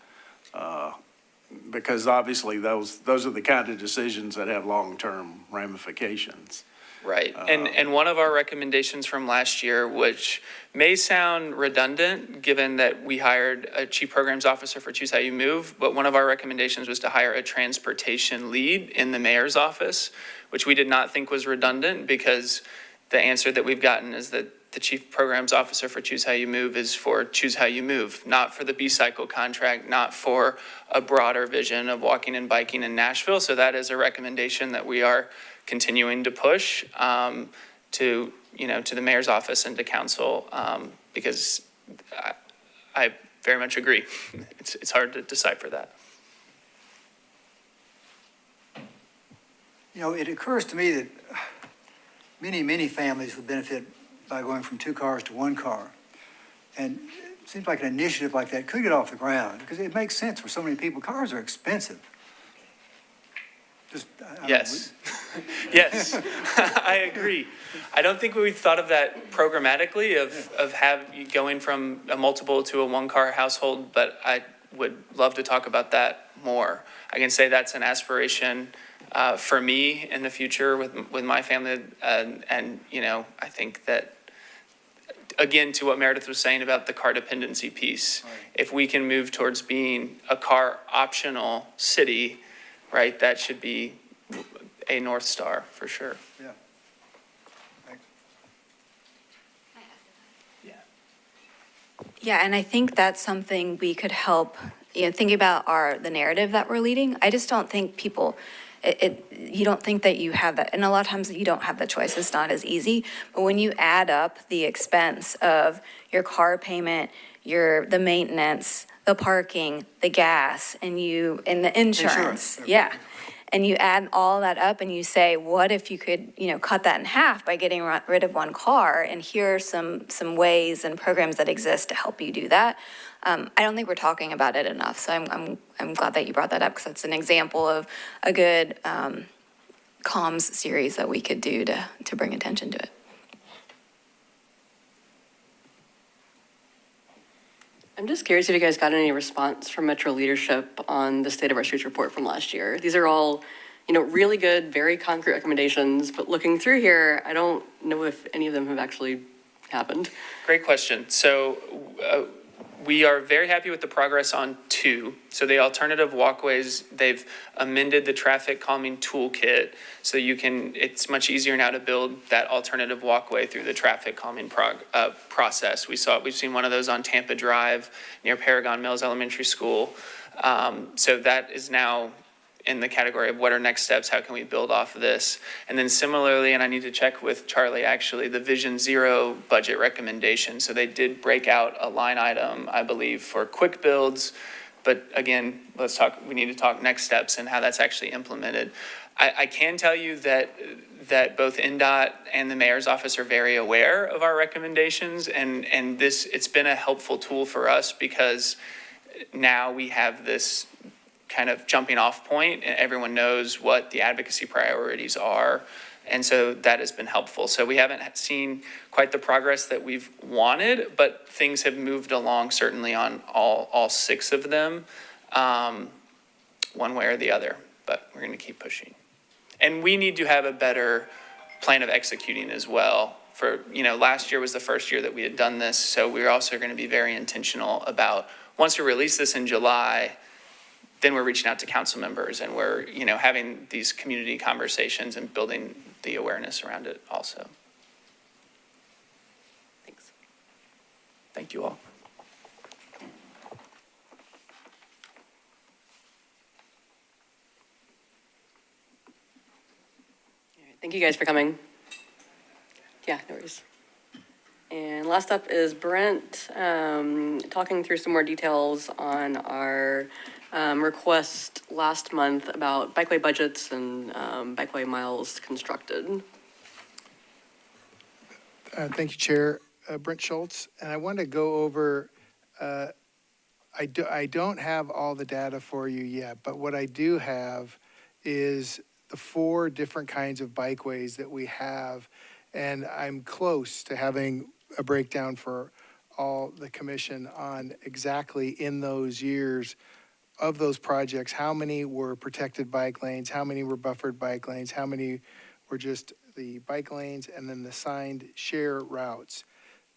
Because obviously those are the kind of decisions that have long-term ramifications. Right. And one of our recommendations from last year, which may sound redundant, given that we hired a chief programs officer for Choose How You Move, but one of our recommendations was to hire a transportation lead in the mayor's office, which we did not think was redundant, because the answer that we've gotten is that the chief programs officer for Choose How You Move is for Choose How You Move, not for the B-Cycle contract, not for a broader vision of walking and biking in Nashville. So that is a recommendation that we are continuing to push to the mayor's office and to council, because I very much agree. It's hard to decipher that. It occurs to me that many families would benefit by going from 2 cars to 1 car. And it seems like an initiative like that could get off the ground, because it makes sense for so many people. Cars are expensive. Yes. Yes, I agree. I don't think we've thought of that programmatically of going from a multiple to a 1-car household, but I would love to talk about that more. I can say that's an aspiration for me in the future with my family, and I think that, again, to what Meredith was saying about the car dependency piece, right. If we can move towards being a car optional city, right, that should be a North Star for sure. Yeah. Thanks. Yeah, and I think that's something we could help, thinking about the narrative that we're leading. I just don't think people, you don't think that you have that, and a lot of times you don't have the choice. It's not as easy. But when you add up the expense of your car payment, the maintenance, the parking, the gas, and the insurance. Yeah. And you add all that up and you say, what if you could, cut that in half by getting rid of 1 car? And here are some ways and programs that exist to help you do that. I don't think we're talking about it enough. So I'm glad that you brought that up, because it's an example of a good comms series that we could do to bring attention to it. I'm just curious if you guys got any response from Metro leadership on the State of Our Streets report from last year. These are all, really good, very concrete recommendations, but looking through here, I don't know if any of them have actually happened. Great question. So we are very happy with the progress on 2. So the alternative walkways, they've amended the traffic calming toolkit so it's much easier now to build that alternative walkway through the traffic calming process. We've seen one of those on Tampa Drive near Paragon Mills Elementary School. So that is now in the category of what are next steps, how can we build off of this? And then similarly, and I need to check with Charlie actually, the Vision Zero budget recommendation. So they did break out a line item, I believe, for quick builds. But again, we need to talk next steps and how that's actually implemented. I can tell you that both NDOT and the mayor's office are very aware of our recommendations, and it's been a helpful tool for us, because now we have this kind of jumping off point and everyone knows what the advocacy priorities are. And so that has been helpful. So we haven't seen quite the progress that we've wanted, but things have moved along certainly on all 6 of them, one way or the other, but we're going to keep pushing. And we need to have a better plan of executing as well for, last year was the first year that we had done this. So we're also going to be very intentional about, once we release this in July, then we're reaching out to council members and we're, having these community conversations and building the awareness around it also. Thanks. Thank you all. Thank you guys for coming. Yeah, no worries. And last up is Brent, talking through some more details on our request last month about bikeway budgets and bikeway miles constructed. Thank you, Chair. Brent Schultz, and I want to go over, I don't have all the data for you yet, but what I do have is the 4 different kinds of bikeways that we have, and I'm close to having a breakdown for all the commission on exactly in those years of those projects, how many were protected bike lanes, how many were buffered bike lanes, how many were just the bike lanes, and then the signed share routes.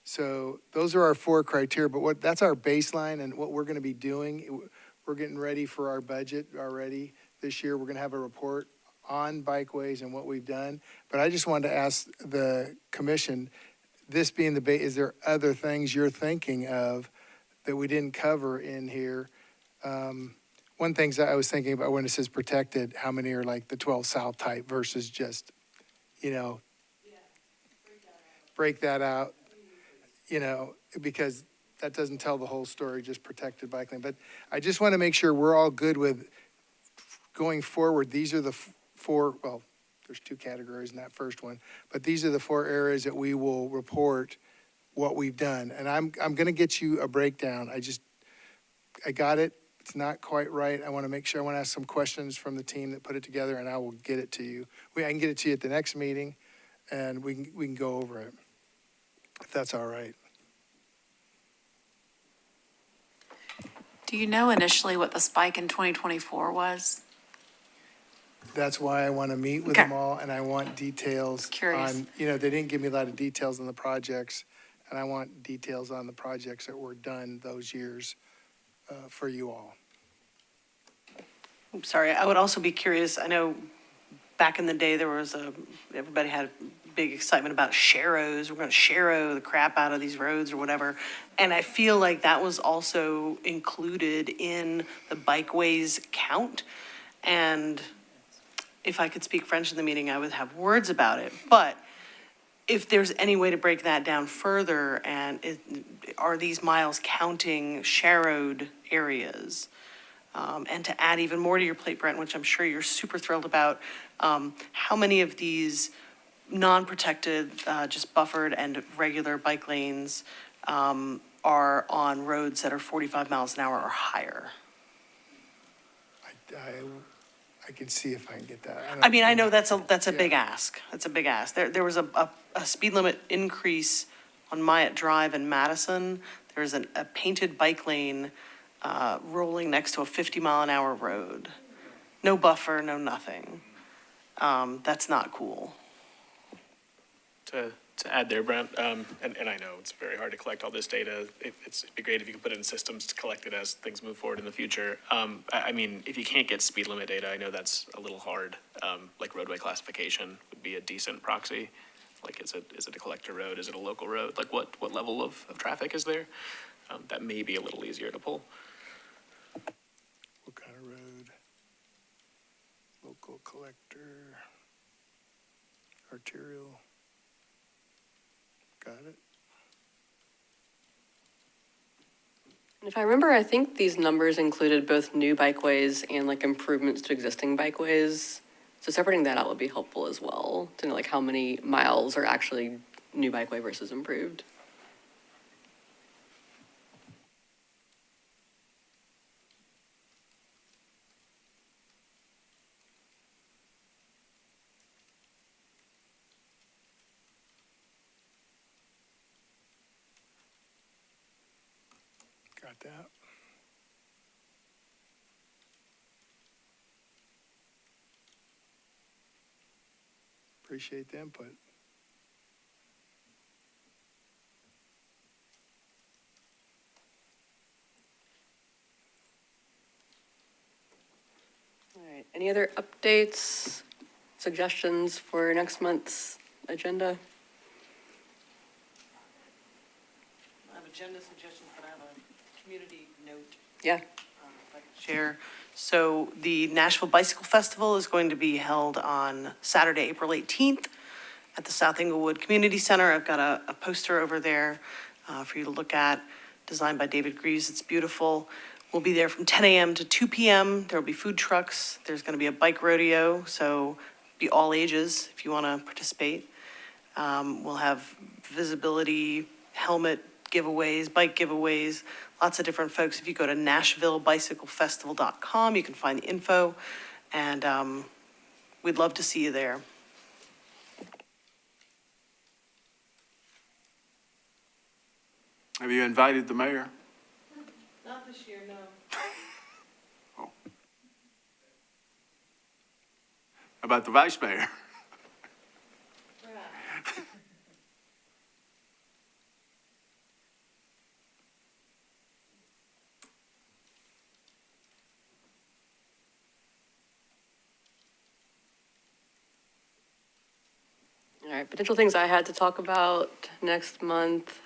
So those are our 4 criteria, but that's our baseline and what we're going to be doing. We're getting ready for our budget already this year. We're going to have a report on bikeways and what we've done. But I just wanted to ask the commission, this being the is there other things you're thinking of that we didn't cover in here? One thing that I was thinking about when it says protected, how many are like the 12 South type versus just, break that out, because that doesn't tell the whole story, just protected bike lane. But I just want to make sure we're all good with going forward. These are the 4, well, there's 2 categories in that first one, but these are the 4 areas that we will report what we've done. And I'm going to get you a breakdown. I got it. It's not quite right. I want to make sure, I want to ask some questions from the team that put it together, and I will get it to you. I can get it to you at the next meeting, and we can go over it, if that's all right. Do you know initially what the spike in 2024 was? That's why I want to meet with Okay. them all, and I want details Curious. on, they didn't give me a lot of details on the projects, and I want details on the projects that were done those years for you all. I'm sorry, I would also be curious, I know back in the day, everybody had big excitement about sharrows. We're going to sharrow the crap out of these roads or whatever. And I feel like that was also included in the bikeways count. And if I could speak French in the meeting, I would have words about it. But if there's any way to break that down further, and are these miles counting sharrowed areas? And to add even more to your plate, Brent, which I'm sure you're super thrilled about, how many of these non-protected, just buffered and regular bike lanes are on roads that are 45 miles an hour or higher? I can see if I can get that. I know that's a big Yeah. ask. That's a big ask. There was a speed limit increase on Myatt Drive in Madison. There's a painted bike lane rolling next to a 50-mile-an-hour road. No buffer, no nothing. That's not cool. To add there, Brent, and I know it's very hard to collect all this data. It'd be great if you could put it in systems to collect it as things move forward in the future. I mean, if you can't get speed limit data, I know that's a little hard. Like roadway classification would be a decent proxy. Like, is it a collector road? Is it a local road? Like, what level of traffic is there? That may be a little easier to pull. What kind of road? Local collector, arterial. Got it. And if I remember, I think these numbers included both new bikeways and like improvements to existing bikeways. So separating that out would be helpful as well, to know like how many miles are actually new bikeway versus improved. Got that. Appreciate the input. Any other updates, suggestions for next month's agenda? I have agenda suggestions, but I have a community note. Yeah. If I could share. So the Nashville Bicycle Festival is going to be held on Saturday, April 18th at the South Englewood Community Center. I've got a poster over there for you to look at, designed by David Greaves. It's beautiful. We'll be there from 10 a.m. to 2 p.m. There'll be food trucks. There's going to be a bike rodeo, so be all ages if you want to participate. We'll have visibility, helmet giveaways, bike giveaways, lots of different folks. If you go to NashvilleBicycleFestival.com, you can find the info, and we'd love to see you there. Have you invited the mayor? Not this year, no. How about the vice mayor? All right, potential things I had to talk about next month.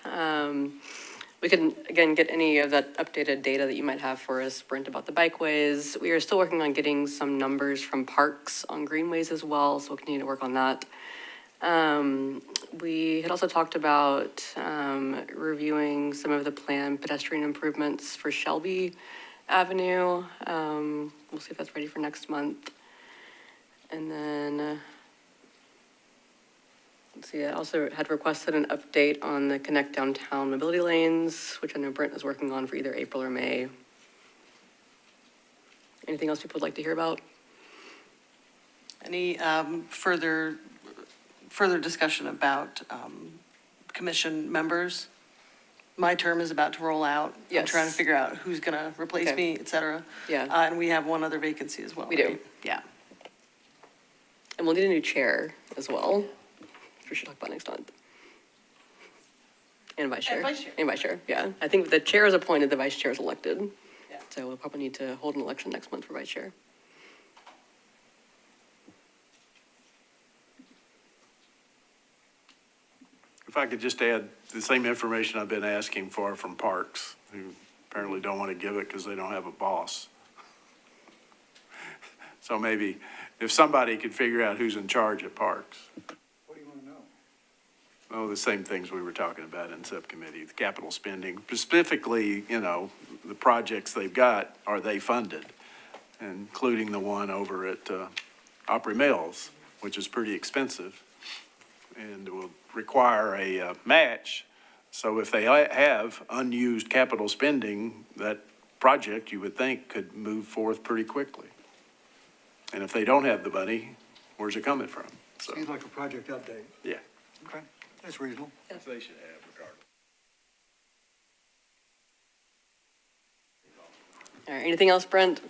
We can, again, get any of that updated data that you might have for us, Brent, about the bikeways. We are still working on getting some numbers from parks on greenways as well, so we'll continue to work on that. We had also talked about reviewing some of the planned pedestrian improvements for Shelby Avenue. We'll see if that's ready for next month. And then, let's see, I also had requested an update on the Connect Downtown mobility lanes, which I know Brent is working on for either April or May. Anything else people would like to hear about? Any further discussion about commission members? My term is about to roll out. I'm Yes. trying to figure out who's going to replace Okay. me, et cetera. Yeah. And we have one other vacancy as well. We do. right? Yeah. And we'll need a new chair as well, which we should talk about next month. And vice chair. And vice chair. And vice chair, yeah. I think the chair is appointed, the vice chair is elected. Yeah. So we'll probably need to hold an election next month for vice chair. If I could just add the same information I've been asking for from Parks, who apparently don't want to give it because they don't have a boss. So maybe if somebody could figure out who's in charge at Parks. What do you want to know? Oh, the same things we were talking about in subcommittee, the capital spending, specifically, you know, the projects they've got, are they funded? Including the one over at Opry Mills, which is pretty expensive and will require a match. So if they have unused capital spending, that project, you would think, could move forth pretty quickly. And if they don't have the money, where's it coming from? So, Seems like a project update. yeah. Okay, that's reasonable. They should have regardless. All right, anything else, Brent?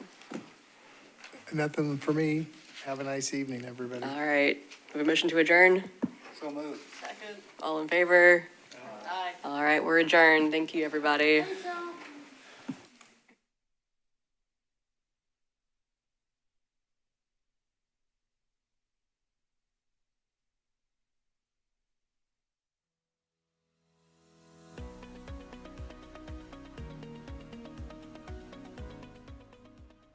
Nothing for me. Have a nice evening, everybody. All right, we have a motion to adjourn. So moved. Second. All in favor? Aye. All right, we're adjourned. Thank you, everybody.